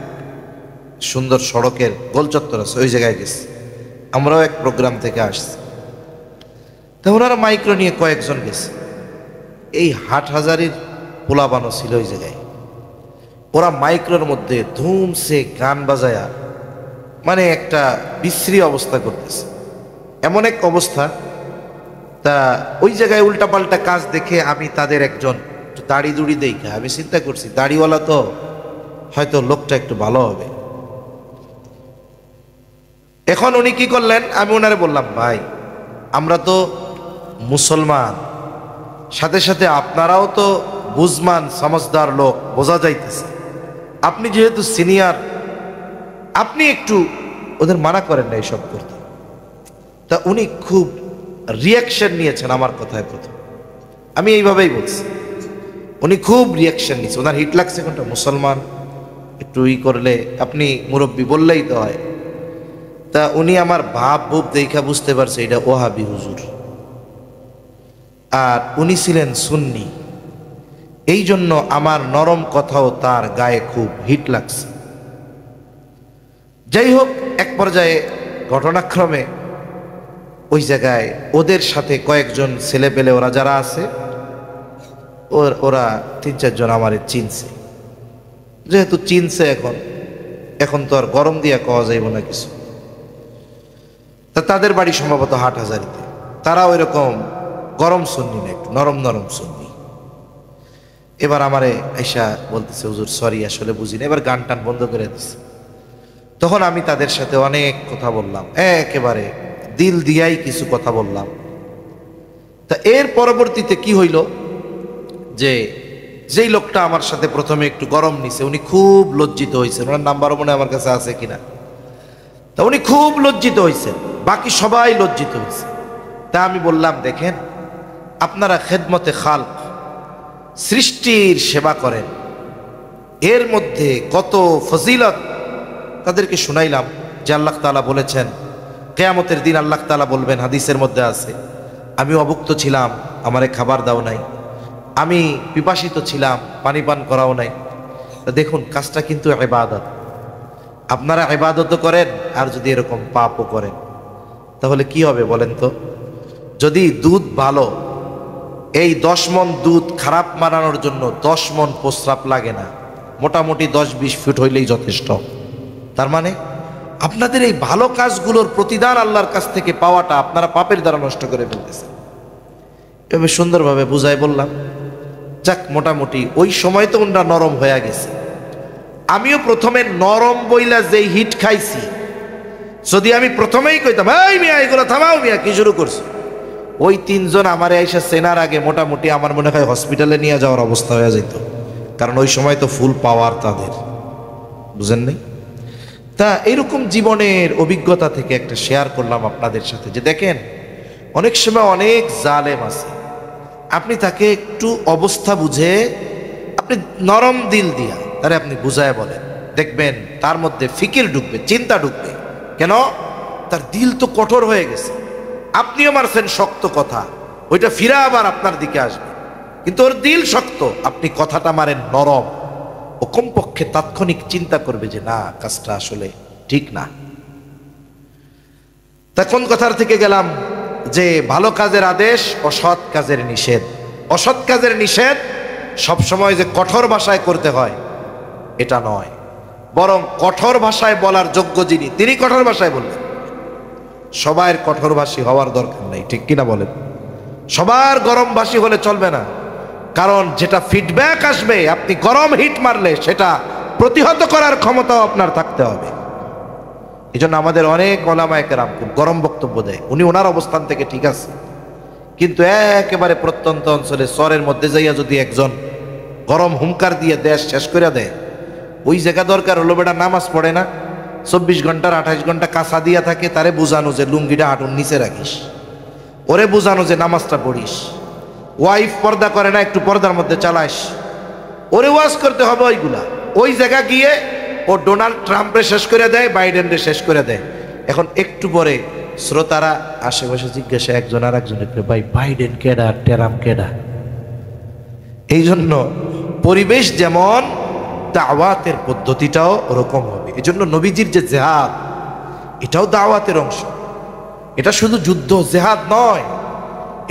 সুন্দর সড়কের গোল চত্বর আছে, ওই জায়গায় গেছে। আমরাও এক প্রোগ্রাম থেকে আসছি, তা ওনারা মাইক্রো নিয়ে কয়েকজন গেছে। এই হাটহাজারির পোলাবানো ছিল ওই জায়গায়। ওরা মাইক্রোর মধ্যে ধুমসে গান বাজায়া, মানে একটা বিশ্রী অবস্থা করতেছে, এমন এক অবস্থা। তা ওই জায়গায় উল্টাপাল্টা কাজ দেখে আমি তাদের একজন দাড়ি দুড়ি দেখে আমি চিন্তা করছি, দাড়িওয়ালা তো হয়তো লোকটা একটু ভালো হবে। এখন উনি কি করলেন, আমি ওনারে বললাম ভাই আমরা তো মুসলমান, সাথে সাথে আপনারাও তো বুঝমান সমঝদার লোক, বোঝা যাইতেছে, আপনি যেহেতু সিনিয়র, আপনি একটু ওদের মানা করেন না এইসব করতে। তা উনি খুব রিয়াকশন নিয়েছেন আমার কথায় প্রথম, আমি এইভাবেই বলছি। উনি খুব রিয়াকশন নিয়েছে, ওনার হিট লাগছে কোনটা, মুসলমান একটু করলে আপনি মুরব্বী বললেই তো হয়। তা উনি আমার ভাব ভূপ দেখা বুঝতে পারছে এটা ওহাবি হুজুর, আর উনি ছিলেন সুন্নি, এই জন্য আমার নরম কথাও তার গায়ে খুব হিট লাগছে। যাই হোক, এক পর্যায়ে ঘটনাক্রমে ওই জায়গায় ওদের সাথে কয়েকজন ছেলে পেলে ওরা যারা আছে, ওরা 3-4 জন আমারে চিনছে। যেহেতু চিনছে, এখন তো আর গরম দিয়া কওয়া যাইব না কিছু। তা তাদের বাড়ি সম্ভবত হাটহাজারিতে, তারা ওই রকম গরম সুন্নি না, একটু নরম নরম সুন্নি। এবার আমারে আইসা বলতেছে, হুজুর সরি আসলে বুঝিনি, এবার গান টান বন্ধ করে দিচ্ছে। তখন আমি তাদের সাথে অনেক কথা বললাম, একেবারে দিল দিয়াই কিছু কথা বললাম। তা এর পরবর্তীতে কি হইল, যেই লোকটা আমার সাথে প্রথমে একটু গরম নিছে উনি খুব লজ্জিত হয়েছেন, ওনার নাম্বারও মনে হয় আমার কাছে আছে কিনা। তা উনি খুব লজ্জিত হয়েছেন, বাকি সবাই লজ্জিত হয়েছে। তা আমি বললাম, দেখেন আপনারা খেদমতে খালক, সৃষ্টির সেবা করেন, এর মধ্যে কত ফজিলত তাদেরকে শুনাইলাম। যে আল্লাহ তাআলা বলেছেন কিয়ামতের দিন আল্লাহ তাআলা বলবেন, হাদিসের মধ্যে আছে, আমি অভুক্ত ছিলাম, আমারে খাবার দাও নাই, আমি পিপাসিত ছিলাম, পানি পান করাও নাই। তা দেখুন কাজটা কিন্তু ইবাদত। আপনারা ইবাদতও করেন আর যদি এরকম পাপও করেন, তাহলে কি হবে বলেন তো? যদি দুধ ভালো, এই 10 মণ দুধ খারাপ বানানোর জন্য 10 মণ প্রস্রাব লাগে না, মোটামুটি 10-20 ফুট হইলেই যথেষ্ট। তার মানে আপনাদের এই ভালো কাজগুলোর প্রতিদান আল্লাহর কাছ থেকে পাওয়াটা আপনারা পাপের দ্বারা নষ্ট করে ফেলতেছেন। এভাবে সুন্দরভাবে বুঝাই বললাম। যাক, মোটামুটি ওই সময় তো ওনারা নরম হয়ে গেছে। আমিও প্রথমে নরম বইলা যেই হিট খাইছি, যদি আমি প্রথমেই কইতাম এই মিয়া এগুলো থামাও মিয়া কি শুরু করছো, ওই 3 জন আমারে আইসা চেনার আগে মোটামুটি আমার মনে হয় হসপিটালে নিয়ে যাওয়ার অবস্থা হয়ে যেত, কারণ ওই সময় তো ফুল পাওয়ার তাদের, বুঝেন নাই? তা এরকম জীবনের অভিজ্ঞতা থেকে একটা শেয়ার করলাম আপনাদের সাথে, যে দেখেন অনেক সময় অনেক জালেম আছে, আপনি তাকে একটু অবস্থা বুঝে আপনি নরম দিল দিয়া তারে আপনি বুঝায় বলেন, দেখবেন তার মধ্যে ফিকির ঢুকবে, চিন্তা ঢুকবে। কেন? তার দিল তো কঠোর হয়ে গেছে। আপনিও মারছেন শক্ত কথা, ওইটা ফিরা আবার আপনার দিকে আসবে, কিন্তু ওর দিল শক্ত, আপনি কথাটা মারেন নরম, ও কমপক্ষে তাৎক্ষণিক চিন্তা করবে যে না, কাজটা আসলে ঠিক না। তা কোন কথার থেকে গেলাম, যে ভালো কাজের আদেশ, অসৎ কাজের নিষেধ। অসৎ কাজের নিষেধ সবসময় যে কঠোর ভাষায় করতে হয় এটা নয়, বরং কঠোর ভাষায় বলার যোগ্য যিনি, তিনি কঠোর ভাষায় বললেন। সবার কঠোর ভাষী হওয়ার দরকার নেই, ঠিক কিনা বলেন? সবার গরম ভাষী হলে চলবে না, কারণ যেটা ফিডব্যাক আসবে, আপনি গরম হিট মারলে সেটা প্রতিহত করার ক্ষমতাও আপনার থাকতে হবে। এই জন্য আমাদের অনেক ওলামায়ে কেরাম খুব গরম বক্তব্য দেয়, উনি ওনার অবস্থান থেকে ঠিক আছে, কিন্তু একেবারে প্রত্যন্ত অঞ্চলে চরের মধ্যে যাইয়া যদি একজন গরম হুঙ্কার দিয়ে দেশ শেষ করে দেয়, ওই জায়গা দরকার হলো বেটা নামাজ পড়ে না, 24 ঘন্টার 28 ঘন্টা কাঁচা দিয়া থাকে, তারে বুঝানো যে লুঙ্গিটা হাঁটুর নিচে রাখিস, ওরে বুঝানো যে নামাজটা পড়িস, ওয়াইফ পর্দা করে না একটু পর্দার মধ্যে চালাইস, ওরে ওয়াজ করতে হবে ওইগুলা। ওই জায়গা গিয়ে ও ডোনাল্ড ট্রাম্পে শেষ করে দেয়, বাইডেনরে শেষ করে দেয়। এখন একটু পরে শ্রোতারা আশেপাশে জিজ্ঞাসা একজন আর একজনকে, ভাই বাইডেন কেডা, ট্রাম্প কেডা? এই জন্য পরিবেশ যেমন, দাওয়াতের পদ্ধতিটাও ওরকম হবে। এই জন্য নবীজির যে জেহাদ, এটাও দাওয়াতের অংশ। এটা শুধু যুদ্ধ জেহাদ নয়,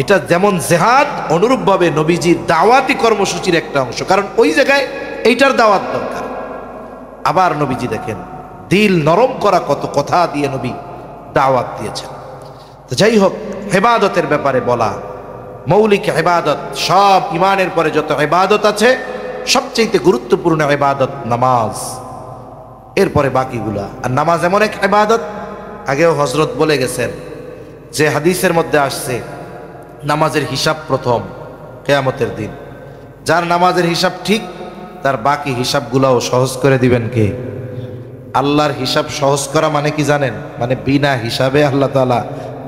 এটা যেমন জেহাদ অনুরূপভাবে নবীজির দাওয়াতি কর্মসূচির একটা অংশ, কারণ ওই জায়গায় এইটার দাওয়াত দরকার। আবার নবীজি দেখেন দিল নরম করা কত কথা দিয়ে নবী দাওয়াত দিয়েছেন। তো যাই হোক, ইবাদতের ব্যাপারে বলা, মৌলিক ইবাদত, সব ইমানের পরে যত ইবাদত আছে সবচেয়ে গুরুত্বপূর্ণ ইবাদত নামাজ, এরপরে বাকিগুলা। আর নামাজ এমন এক ইবাদত, আগেও হযরত বলে গেছেন যে হাদিসের মধ্যে আসছে নামাজের হিসাব প্রথম কিয়ামতের দিন। যার নামাজের হিসাব ঠিক, তার বাকি হিসাবগুলোও সহজ করে দিবেন কে? আল্লাহর হিসাব সহজ করা মানে কি জানেন? মানে বিনা হিসাবে আল্লাহ তাআলা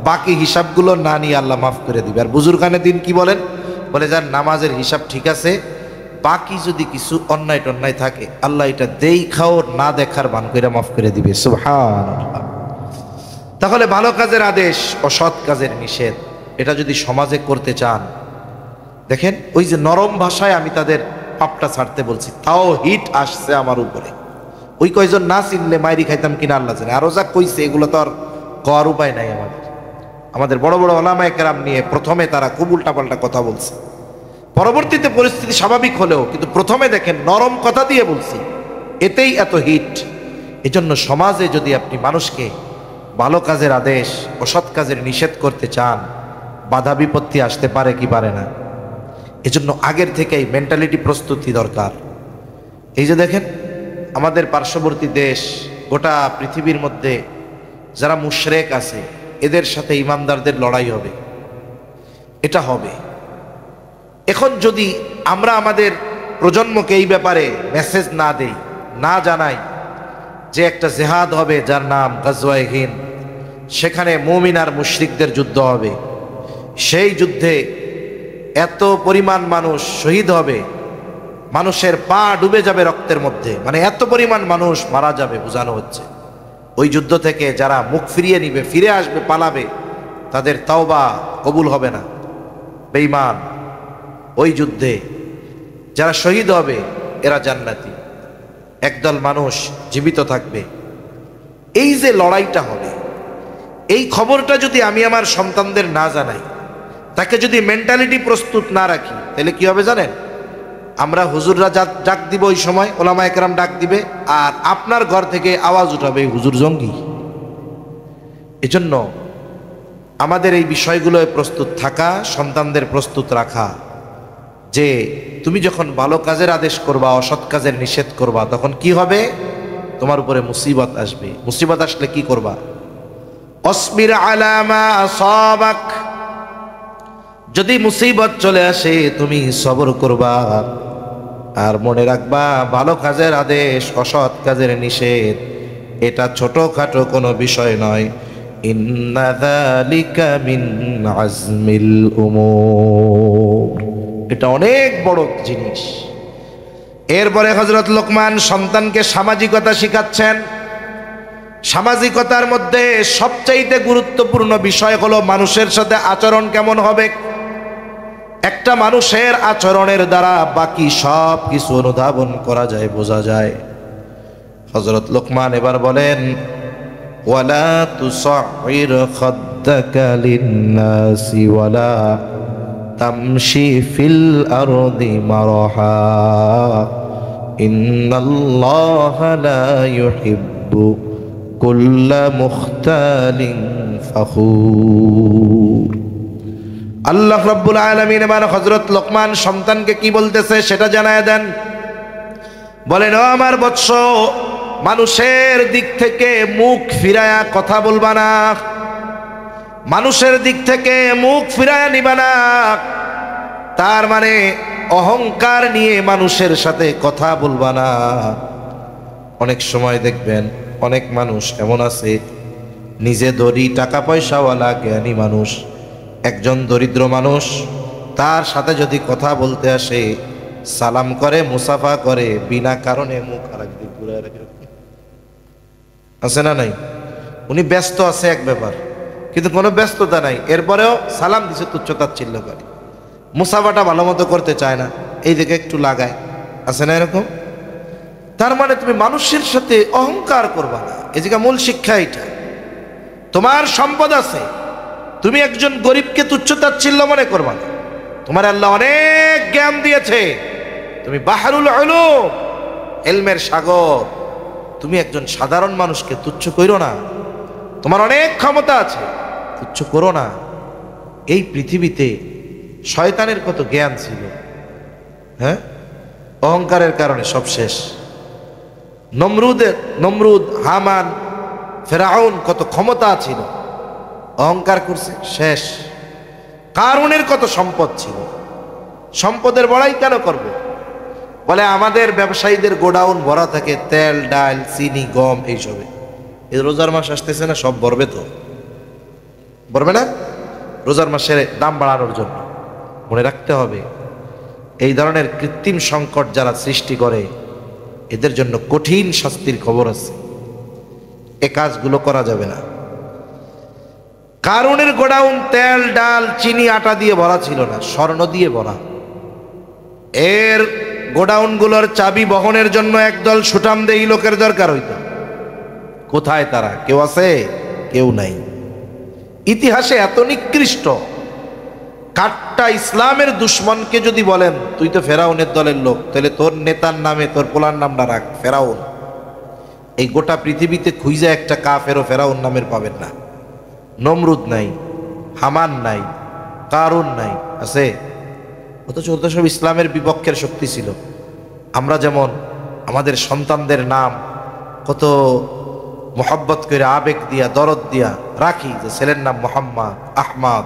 বাকি হিসাবগুলো না নিয়ে আল্লাহ মাফ করে দিবে। আর বুজুর্গানে দিন কি বলেন? বলে যার নামাজের হিসাব ঠিক আছে, বাকি যদি কিছু অন্যায় টন্যায় থাকে আল্লাহ এটা দেখাও না দেখার ভান করে মাফ করে দিবে। সুবহানাল্লাহ। তাহলে ভালো কাজের আদেশ, অসৎ কাজের নিষেধ, এটা যদি সমাজে করতে চান, দেখেন ওই যে নরম ভাষায় আমি তাদের পাপটা ছাড়তে বলছি, তাও হিট আসছে আমার উপরে। ওই কয়জন না চিনলে মাইরি খাইতাম কিনা আল্লাহ জানে। আরো যা কইছে এগুলো তো আর কর উপায় নাই আমাদের বড় বড় ওলামায়ে কেরাম নিয়ে প্রথমে তারা খুব উল্টাপাল্টা কথা বলছে, পরবর্তীতে পরিস্থিতি স্বাভাবিক হলেও কিন্তু প্রথমে দেখেন নরম কথা দিয়ে বলছি, এতেই এত হিট। এজন্য সমাজে যদি আপনি মানুষকে ভালো কাজের আদেশ অসৎ কাজের নিষেধ করতে চান, বাধা বিপত্তি আসতে পারে কি পারে না। এজন্য আগের থেকেই মেন্টালিটি প্রস্তুতি দরকার। এই যে দেখেন আমাদের পার্শ্ববর্তী দেশ, গোটা পৃথিবীর মধ্যে যারা মুশরিক আছে এদের সাথে ইমানদারদের লড়াই হবে, এটা হবে। এখন যদি আমরা আমাদের প্রজন্মকে এই ব্যাপারে মেসেজ না দেই, না জানাই যে একটা জেহাদ হবে যার নাম গাজওয়ায়ে হিন্দ, সেখানে মুমিন আর মুশরিকদের যুদ্ধ হবে, সেই যুদ্ধে এত পরিমাণ মানুষ শহীদ হবে, মানুষের পা ডুবে যাবে রক্তের মধ্যে, মানে এত পরিমাণ মানুষ মারা যাবে বোঝানো হচ্ছে। ওই যুদ্ধ থেকে যারা মুখ ফিরিয়ে নিবে, ফিরে আসবে, পালাবে, তাদের তাওবা কবুল হবে না, বেঈমান। ওই যুদ্ধে যারা শহীদ হবে এরা জান্নাতি, একদল মানুষ জীবিত থাকবে। এই যে লড়াইটা হবে, এই খবরটা যদি আমি আমার সন্তানদের না জানাই, তাকে যদি মেন্টালিটি প্রস্তুত না রাখি, তাহলে কি হবে জানেন? আমরা হুজুররা ডাক দিব, ওই সময় ওলামায়ে কেরাম ডাক দিবে, আর আপনার ঘর থেকে আওয়াজ উঠাবে হুজুর জঙ্গি। এজন্য আমাদের এই বিষয়গুলোয় প্রস্তুত থাকা, সন্তানদের প্রস্তুত রাখা, যে তুমি যখন ভালো কাজের আদেশ করবা, অসৎ কাজের নিষেধ করবা, তখন কি হবে? তোমার উপরে মুসিবত আসবে। মুসিবত আসলে কি করবা? অসবির আলা মা আসাবাক, যদি মুসিবত চলে আসে তুমি সবর করবা, আর মনে রাখবা ভালো কাজের আদেশ অসৎ কাজের নিষেধ এটা ছোটখাটো কোনো বিষয় নয়। ইন্না যালিকা মিন আজমিল উমুর, এটা অনেক বড় জিনিস। এরপরে হযরত লোকমান সন্তানকে সামাজিকতা শিখাচ্ছেন। সামাজিকতার মধ্যে সবচাইতে গুরুত্বপূর্ণ বিষয় হলো মানুষের সাথে আচরণ কেমন হবে। একটা মানুষের আচরণের দ্বারা বাকি সব কিছু অনুধাবন করা যায়, বোঝা যায়। হযরত লোকমান এবার বলেন, ওয়ালা তুসাইর খাদ্দাকা লিন্নাসি ওয়ালা তামশি ফিল আরদি মারহা ইন্নাল্লাহা লা ইউহিব্বু কুল্লা মুখতালিন ফখুর। আল্লাহ রাব্বুল আলামিন এবার হযরত লোকমান সন্তানকে কি বলতেছে সেটা জানায় দেন। বলেন, ও আমার বৎস, মানুষের দিক থেকে মুখ ফিরায়া কথা বলবা না, মানুষের দিক থেকে মুখ ফিরায়া নিবা না। তার মানে অহংকার নিয়ে মানুষের সাথে কথা বলবা না। অনেক সময় দেখবেন অনেক মানুষ এমন আছে, নিজে ধনী টাকা পয়সাওয়ালা জ্ঞানী মানুষ, একজন দরিদ্র মানুষ তার সাথে যদি কথা বলতে আসে, সালাম করে, মুসাফা করে, বিনা কারণে মুখ আরেক দিক ঘুরায় রাখে। আছে না নাই? উনি ব্যস্ত আছে এক ব্যাপার, কিন্তু কোনো ব্যস্ততা নাই, এরপরেও সালাম দিছে, তুচ্ছতাচ্ছিল্য করে, মুসাফাটা ভালো মতো করতে চায় না, এই দিকে একটু লাগায়। আছে না এরকম? তার মানে তুমি মানুষের সাথে অহংকার করবা না। এই জায়গা মূল শিক্ষা এটা। তোমার সম্পদ আছে, তুমি একজন গরিবকে তুচ্ছতাচ্ছিল্য মনে করবা না। তোমার আল্লাহ অনেক জ্ঞান দিয়েছে, তুমি বাহরুল উলুম, ইলমের সাগর, তুমি একজন সাধারণ মানুষকে তুচ্ছ কইরো না। তোমার অনেক ক্ষমতা আছে, তুচ্ছ করো না। এই পৃথিবীতে শয়তানের কত জ্ঞান ছিল, হ্যাঁ, অহংকারের কারণে সব শেষ। নমরুদ, হামান, ফেরাউন কত ক্ষমতা ছিল, অহংকার করছে, শেষ। কারুনের কত সম্পদ ছিল, সম্পদের বড়াই কেন করবে? বলে আমাদের ব্যবসায়ীদের গোডাউন ভরা থাকে তেল, ডাল, চিনি, গম, এইসবে। এই রোজার মাস আসতেছে না, সব ভরবে তো, ভরবে না? রোজার মাসের দাম বাড়ানোর জন্য। মনে রাখতে হবে, এই ধরনের কৃত্রিম সংকট যারা সৃষ্টি করে এদের জন্য কঠিন শাস্তির খবর আছে। এ কাজগুলো করা যাবে না। কারুনের গোডাউন তেল, ডাল, চিনি, আটা দিয়ে ভরা ছিল না, স্বর্ণ দিয়ে ভরা। এর গোডাউনগুলোর চাবি বহনের জন্য একদল সুঠামদেহী লোকের দরকার হইত। কোথায় তারা? কেউ আছে? কেউ নাই। ইতিহাসে এত নিকৃষ্ট কাট্টা ইসলামের দুশ্মনকে যদি বলেন তুই তো ফেরাউনের দলের লোক, তাহলে তোর নেতার নামে তোর পোলার নামটা রাখ ফেরাউন। এই গোটা পৃথিবীতে খুঁজে একটা কাফের ও ফেরাউন নামের পাবেন না। নমরুদ নাই, হামান নাই, কারুন নাই, আছে? অথচ ওটা সব ইসলামের বিপক্ষের শক্তি ছিল। আমরা যেমন আমাদের সন্তানদের নাম কত মোহাব্বত করে আবেগ দিয়া দরদ দিয়া রাখি, যে ছেলের নাম মোহাম্মদ, আহমদ,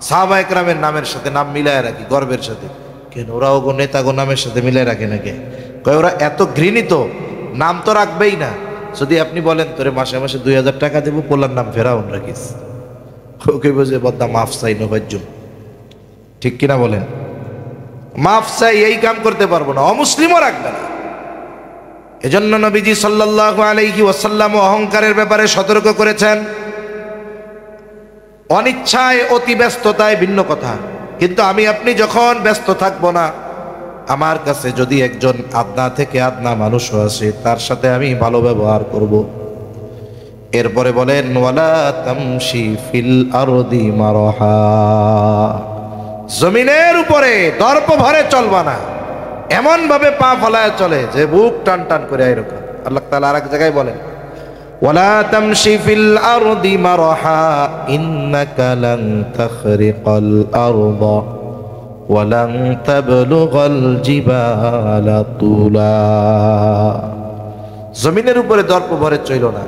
সাহাবা একরামের নামের সাথে নাম মিলায় রাখি গর্বের সাথে। কেন ওরা ওগো নেতাগো নামের সাথে মিলায় রাখে নাকি? কয় ওরা এত ঘৃণিত, নাম তো রাখবেই না। যদি আপনি বলেন তোরে মাসে মাসে 2000 টাকা দেবো, পোলার নাম ফেরাউন রাখিস, ওকে বোঝে বদ্দা মাফ চাই নবাজ্জুম। ঠিক কিনা বলেন? মাফ চাই এই কাম করতে পারবো না, অমুসলিমও রাখবে না। এজন্য নবীজি সাল্লাল্লাহু আলাইহি ওয়াসাল্লাম অহংকারের ব্যাপারে সতর্ক করেছেন। অনিচ্ছায় অতি ব্যস্ততায় ভিন্ন কথা, কিন্তু আমি আপনি যখন ব্যস্ত থাকবো না, আমার কাছে যদি একজন আদনা থেকে আদনা মানুষও আসে, তার সাথে আমি ভালো ব্যবহার করব। এরপরে বলেন ওয়ালা তামশি ফিল আরদি মারহা, জমিনের উপরে দর্প ভরে চলবা না, এমন ভাবে পা ফলায় চলে যে বুক টান টান করে এরকম। আল্লাহ তাআলা আরেক জায়গায় বলেন ওয়ালা তামশি ফিল আরদি মারহা ইন্নাকা লান তাখরিকাল আরদা ওয়ালান তাবলুগাল জিবালা তুলা। জমিনের উপরে দর্প ভরে চইল না।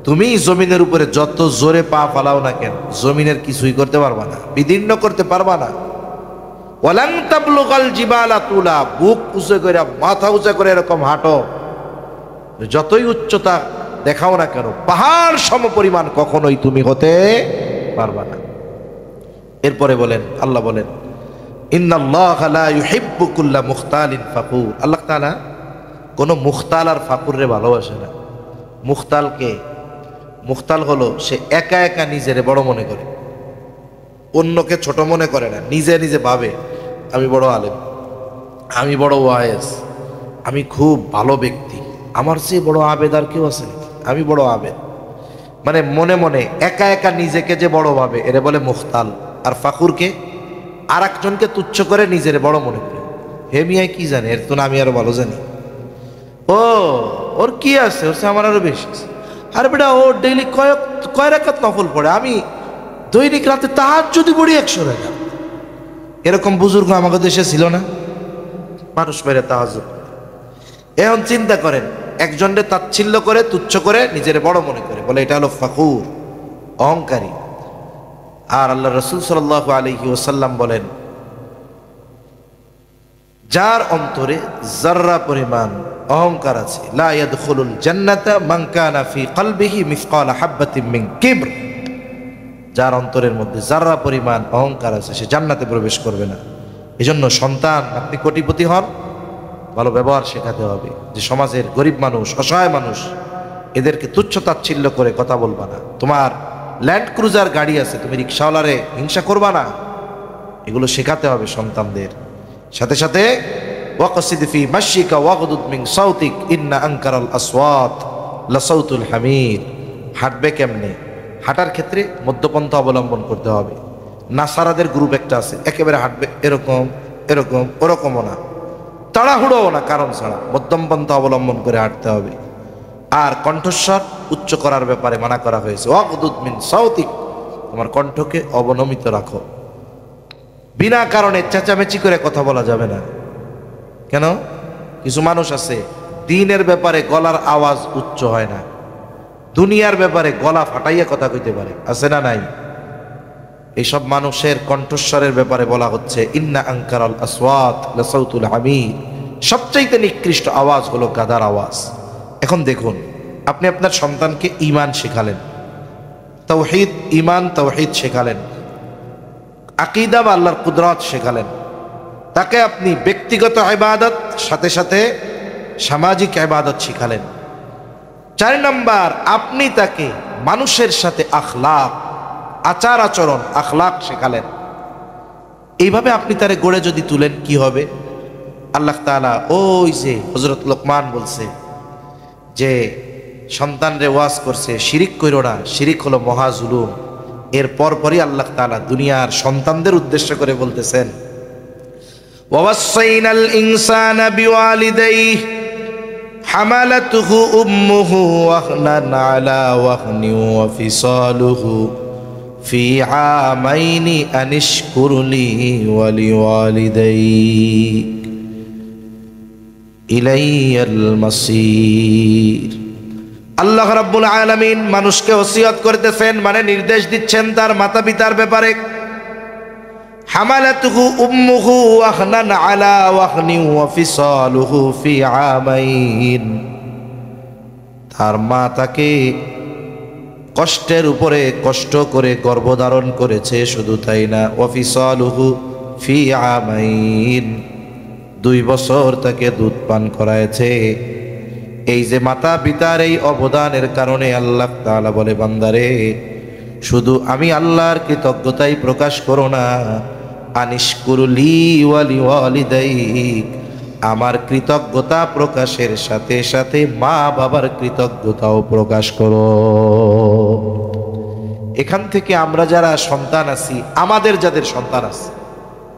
তুমি জমিনের উপরে যত জোরে পা ফালাও না কেন, জমিনের কিছুই করতে পারবা না, বিদীর্ণ করতে পারবা না। ওয়ালান তাবলুগাল জিবালা তুলা, বুক উঁচু করে মাথা উঁচা করে এরকম হাঁটো, যতই উচ্চতা দেখাও না কেন, পাহাড় সম পরিমাণ কখনোই তুমি হতে পারবা না। এরপরে বলেন আল্লাহ বলেন ইন্নাল্লাহা লা ইউহিব্বু কুল্লা মুখতালিন ফাকুর। আল্লাহ তাআলা কোনো মুখতাল আর ফাকুররে ভালোবাসে না। মুখতালকে, মুখতাল হলো সে একা একা নিজেরে বড় মনে করে, অন্যকে ছোট মনে করে না, নিজে নিজে ভাবে আমি বড় আলেম, আমি বড় ওয়াইজ, আমি খুব ভালো ব্যক্তি, আমার চেয়ে বড় আবেদ আর কেউ আছে নাকি, আমি বড় আবেদ। মানে মনে মনে একা একা নিজেকে যে বড় ভাবে, এরে বলে মুখতাল। আর ফাকুরকে আর একজনকে তুচ্ছ করে নিজের বড় মনে করে। হে মিয়াই কি জানে, এর তো আমি আরো ভালো জানি, ও ওর কি আছে, ওর আমার আরো বেশি আছে। আর বেটা ও ডেইলি কয় রাকাত নফল পড়ে, আমি দৈনিক রাতে তাহাজ্জুদ পড়ি 100 রাকাত। এরকম বুজুর্গ আমাদের দেশে ছিল না? মানুষ মেরে তাহাজ্জুদ। এখন চিন্তা করেন, একজনকে তাচ্ছিল্য করে তুচ্ছ করে নিজের বড় মনে করে, বলে এটা হলো ফাকুর, অহংকারী। আর আল্লাহ রাসূল সাল্লাল্লাহু আলাইহি ওয়াসাল্লাম বলেন যার অন্তরে যাররা পরিমাণ অহংকার আছে, লা ইয়াদখুলুল জান্নাতা মান কানা ফি কলবিহি মিসকালা হাববাতিন মিন কিবর, যার অন্তরের মধ্যে যাররা পরিমাণ অহংকার আছে সে জান্নাতে প্রবেশ করবে না। এজন্য সন্তান, আপনি কোটিপতি হন, ভালো ব্যবহার শেখাতে হবে। যে সমাজের গরিব মানুষ, অসহায় মানুষ, এদেরকে তুচ্ছ তাচ্ছিল্য করে কথা বলবা না। তোমার ল্যান্ড ক্রুজার গাড়ি আছে, তুমি রিক্সাওয়ালারে হিংসা করবা না, এগুলো শেখাতে হবে সন্তানদের। সাথে সাথে ওয়াকসিদ ফি মাশিকা ওয়াগদুদ মিন সাউতিক ইন্না আনকারাল আসওয়াত লাসাউতুল হামির। হাঁটবে কেমনে? হাঁটার ক্ষেত্রে মধ্যপন্থা অবলম্বন করতে হবে। নাসারাদের গ্রুপ একটা আছে, একেবারে হাঁটবে এরকম এরকম, ওরকমও না, তাড়াহুড়োও না, কারণ ছাড়া মধ্যম পন্থা অবলম্বন করে হাঁটতে হবে। আর কণ্ঠস্বর উচ্চ করার ব্যাপারে মানা করা হয়েছে, ওয়াগদুদ মিন সাউতিক, তোমার কণ্ঠকে অবনমিত রাখো। বিনা কারণে চেঁচামেচি করে কথা বলা যাবে না। কেন? কিছু মানুষ আছে দ্বীনের ব্যাপারে গলার আওয়াজ উচ্চ হয় না, দুনিয়ার ব্যাপারে গলা ফাটাইয়া কথা কইতে পারে, আছে না নাই? এইসব মানুষের কণ্ঠস্বরের ব্যাপারে বলা হচ্ছে ইন্না আনকারাল আসওয়াত লাসাউতুল হামির, সবচাইতে নিকৃষ্ট আওয়াজ হলো গাধার আওয়াজ। এখন দেখুন, আপনি আপনার সন্তানকে ঈমান শেখালেন, তাওহীদ, ঈমান তাওহীদ শেখালেন, আকীদা বা আল্লাহর কুদরত শেখালেন, তাকে আপনি ব্যক্তিগত ইবাদত সাথে সাথে সামাজিক ইবাদত শেখালেন। 4 নাম্বার, আপনি তাকে মানুষের সাথে আখলাক, আচার আচরণ, আখলাক শেখালেন। এইভাবে আপনি তারে গড়ে যদি তুলেন কি হবে? আল্লাহ তাআলা ওই যে হযরত লোকমান বলছে যে সন্তানরে ওয়াজ করছে শিরিক কইরো না, শিরিক হলো মহা জুলুম। এর পরপরই আল্লাহ তাআলা দুনিয়ার সন্তানদের উদ্দেশ্য করে বলতেছেন ওয়াসাইনাল ইনসানা বিওয়ালিদাইহি হামালাতুহু উম্মুহু ওয়াহনান আলা ওয়াহনি ওয়া ফিসালুহু ফি আমাইনি আনিশকুর লি ওয়া লিওয়ালিদাইক ইলাইয়াল মাসির। আল্লাহ রাব্বুল আলামিন মানুষকে ওসিয়ত করতেছেন, মানে নির্দেশ দিচ্ছেন তার মাতা পিতার ব্যাপারে। হামালাতুহু উম্মুহু ওয়াহনান আলা ওয়াহনি ওয়া ফিসালুহু ফি আমাইন, তার মা তাকে কষ্টের উপরে কষ্ট করে গর্ভধারণ করেছে। শুধু তাই না, ওয়া ফিসালুহু ফি আমাইন, 2 বছর তাকে দুধ পান করায়ছে। এই যে মাতা পিতার এই অবদানের কারণে আল্লাহ তাআলা বলে, বান্দারে শুধু আমি আল্লাহর কৃতজ্ঞতাই প্রকাশ করো না, আনিশকুর লি ওয়া লিওয়ালিদাইক, আমার কৃতজ্ঞতা প্রকাশের সাথে সাথে মা বাবার কৃতজ্ঞতাও প্রকাশ করো। এখান থেকে আমরা যারা সন্তান আছি, আমাদের যাদের সন্তান আছে,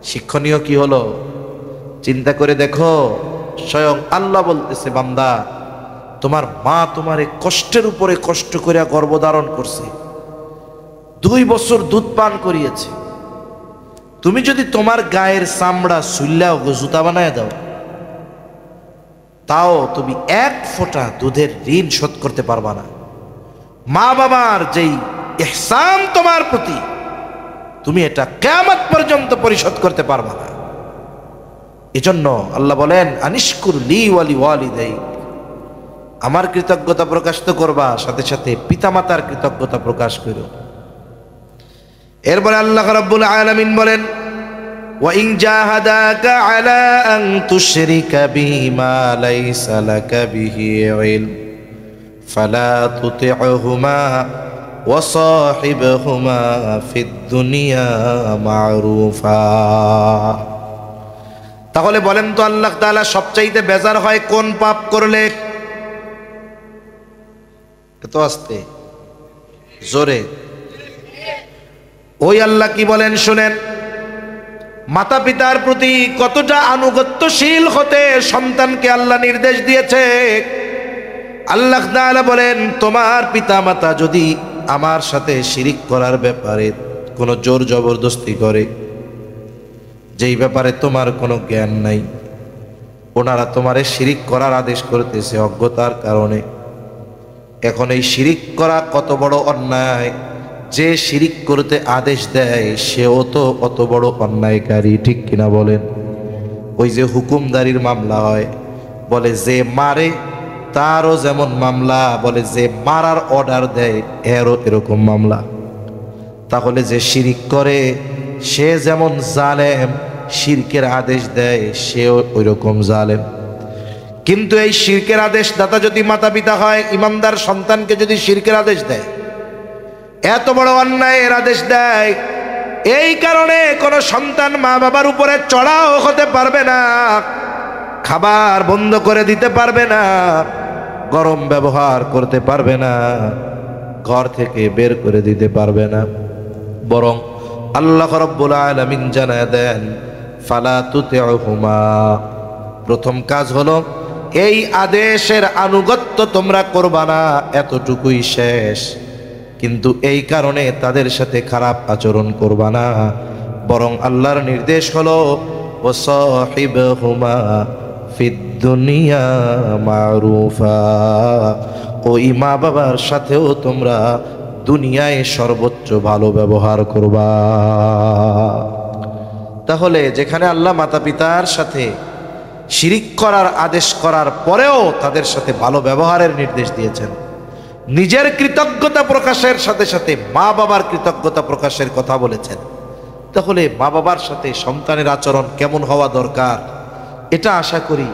শিক্ষণীয় কি হলো চিন্তা করে দেখো। স্বয়ং আল্লাহ বলতেছে, বান্দা তোমার মা তোমারে কষ্টের উপরে কষ্ট করে গর্ভধারণ করছে, 2 বছর দুধ পান করিয়েছে। তুমি যদি তোমার গায়ের চামড়া সুল্লাও জুতা বানায় দাও, তাও তুমি 1 ফোঁটা দুধের ঋণ শোধ করতে পারবা না। মা বাবার যেই ইহসান তোমার প্রতি, তুমি এটা কিয়ামত পর্যন্ত পরিশোধ করতে পারবা না। এজন্য আল্লাহ বলেন, আনিশকুর লি ওয়া লিওয়ালিদাইক, আমার কৃতজ্ঞতা প্রকাশ তো করবা, সাথে সাথে পিতামাতার কৃতজ্ঞতা প্রকাশ করো। এরপরে আল্লাহ রাব্বুল আলামিন বলেন, ওয়া ইন জাহাদাকা আলা আন তুশরিকা বিমা লাইসা লাকা বিহি ইলম ফালা তুতি'হুমা ওয়া সাহিবহুমা ফিদ দুনিয়া মা'রুফা। তাহলে বলেন তো আল্লাহ তাআলা সবচাইতে বেজার হয় কোন পাপ করলে? এত আস্তে জোরে ওই আল্লাহ কি বলেন শুনেন। মাতা পিতার প্রতি কতটা আনুগত্যশীল হতে সন্তানকে আল্লাহ নির্দেশ দিয়েছে। আল্লাহ তাআলা বলেন, তোমার পিতা মাতা যদি আমার সাথে শিরিক করার ব্যাপারে কোনো জোর জবরদস্তি করে, যেই ব্যাপারে তোমার কোনো জ্ঞান নাই, ওনারা তোমারে শিরিক করার আদেশ করতেছে অজ্ঞতার কারণে। এখন এই শিরিক করা কত বড় অন্যায়, যে শিরিক করতে আদেশ দেয় সেও তো অত বড় অন্যায়কারী, ঠিক কিনা বলেন? ওই যে হুকুমদারির মামলা হয়, বলে যে মারে তারও যেমন মামলা, বলে যে মারার অর্ডার দেয় এরও এরকম মামলা। তাহলে যে শিরিক করে সে যেমন জালেম, শিরকের আদেশ দেয় সেও ওই রকম জালেম। কিন্তু এই শিরকের আদেশ দাতা যদি মাতা পিতা হয়, ইমানদার সন্তানকে যদি শিরকের আদেশ দেয়, এত বড় অন্যায়ের আদেশ দেয়, এই কারণে কোন সন্তান মা বাবার উপরে চড়াও হতে পারবে না, খাবার বন্ধ করে দিতে পারবে না, গরম ব্যবহার করতে পারবে না, ঘর থেকে বের করে দিতে পারবে না। বরং আল্লাহ রাব্বুল আলামিন জানায় দেন, ফালা তুতি'হুমা, প্রথম কাজ হলো এই আদেশের আনুগত্য তোমরা করবা না, এতটুকুই শেষ। কিন্তু এই কারণে তাদের সাথে খারাপ আচরণ করবা না, বরং আল্লাহর নির্দেশ হলো ওয়াসাহিবহুমা ফিদ দুনিয়া মা'রুফা, ওই মা বাবার সাথেও তোমরা দুনিয়ায় সর্বোচ্চ ভালো ব্যবহার করবা। তাহলে যেখানে আল্লাহ মাতা পিতার সাথে শিরিক করার আদেশ করার পরেও তাদের সাথে ভালো ব্যবহারের নির্দেশ দিয়েছেন, নিজের কৃতজ্ঞতা প্রকাশের সাথে সাথে মা বাবার কৃতজ্ঞতা প্রকাশের কথা বলেছেন, তাহলে মা বাবার সাথে সন্তানের আচরণ কেমন হওয়া দরকার, এটা আশা করি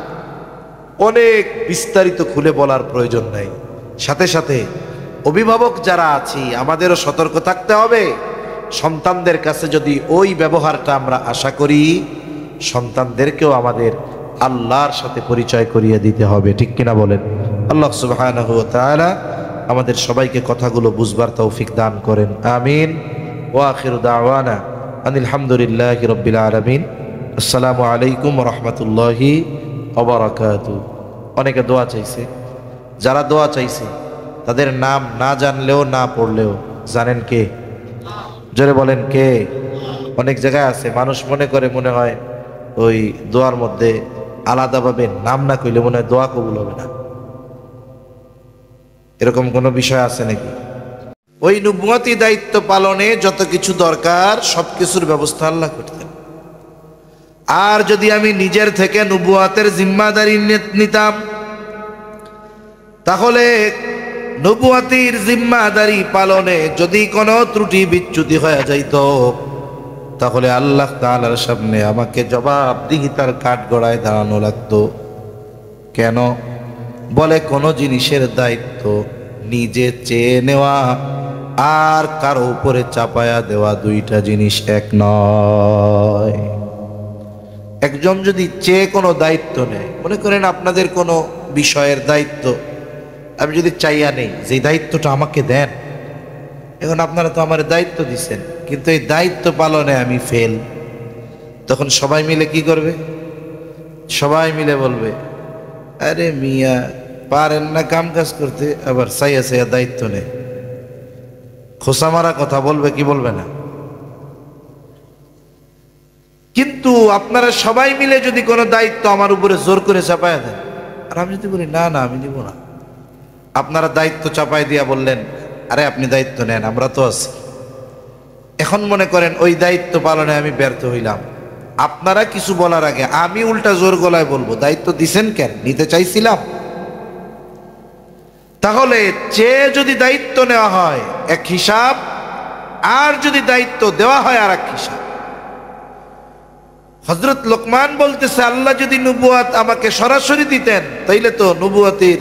অনেক বিস্তারিত খুলে বলার প্রয়োজন নাই। সাথে সাথে অভিভাবক যারা আছি আমাদেরও সতর্ক থাকতে হবে। সন্তানদের কাছে যদি ওই ব্যবহারটা আমরা আশা করি, সন্তানদেরকেও আমাদের আল্লাহর সাথে পরিচয় করিয়ে দিতে হবে, ঠিক কিনা বলেন? আল্লাহ সুবহানাহু ওয়া তাআলা আমাদের সবাইকে কথাগুলো বুঝবার তৌফিক দান করেন, আমিন। ওয়া আখিরু দাওয়ানা আনিল হামদুলিল্লাহি রাব্বিল আলামিন। আসসালামু আলাইকুম ওয়া রাহমাতুল্লাহি ওয়া বারাকাতুহু। অনেকে দোয়া চাইছে। যারা দোয়া চাইছে তাদের নাম না জানলেও না পড়লেও জানেন কে? জোরে বলেন কে? অনেক জায়গায় আছে মানুষ মনে করে, মনে হয় ওই দোয়ার মধ্যে আলাদাভাবে নাম না কইলে মনে হয় দোয়া কবুল হবে না। এরকম কোনো বিষয় আছে নাকি? ওই নবুয়তি দায়িত্ব পালনে যত কিছু দরকার সবকিছুর ব্যবস্থা আল্লাহ করতেন। আর যদি আমি নিজের থেকে নবুয়তের জিম্মাদারি নিতাম, তাহলে নবুয়তির জিম্মাদারি পালনে যদি কোনো ত্রুটি বিচ্যুতি হয়ে যাইত, তাহলে আল্লাহ তাআলার সামনে আমাকে জবাবদিহিতার কাঠগড়ায় দাঁড়ানো লাগতো। কেন? বলে কোনো জিনিসের দায়িত্ব নিজে চেয়ে নেওয়া আর কারো উপরে চাপায়া দেওয়া দুইটা জিনিস এক নয়। একজন যদি চেয়ে কোনো দায়িত্ব নেয়, মনে করেন আপনাদের কোনো বিষয়ের দায়িত্ব আমি যদি চাইয়া নেই যে দায়িত্বটা আমাকে দেন, এখন আপনারা তো আমার দায়িত্ব দিচ্ছেন কিন্তু এই দায়িত্ব পালনে আমি ফেল, তখন সবাই মিলে কি করবে? সবাই মিলে বলবে, আরে মিয়া পারেন না কাম কাজ করতে, আবার চাইয়া চাইয়া দায়িত্ব নেই। খোসা মারা কথা বলবে কি বলবে না? কিন্তু আপনারা সবাই মিলে যদি কোনো দায়িত্ব আমার উপরে জোর করে চাপায়া দেন, আর আমি যদি বলি না না আমি দিব না, আপনারা দায়িত্ব চাপাই দিয়া বললেন আরে আপনি দায়িত্ব নেন, আমরা তো আছি। এখন মনে করেন ওই দায়িত্ব পালনে আমি ব্যর্থ হইলাম, আপনারা কিছু বলার আগে আমি উল্টা জোর গলায় বলবো দায়িত্ব দিছেন কেন? নিতে চাইছিলাম। তাহলে চেয়ে যদি দায়িত্ব নেওয়া হয় এক হিসাব, আর যদি দায়িত্ব দেওয়া হয় আর এক হিসাব। হযরত লোকমান বলতেছে, আল্লাহ যদি নবুয়ত আমাকে সরাসরি দিতেন তাইলে তো নবুয়তের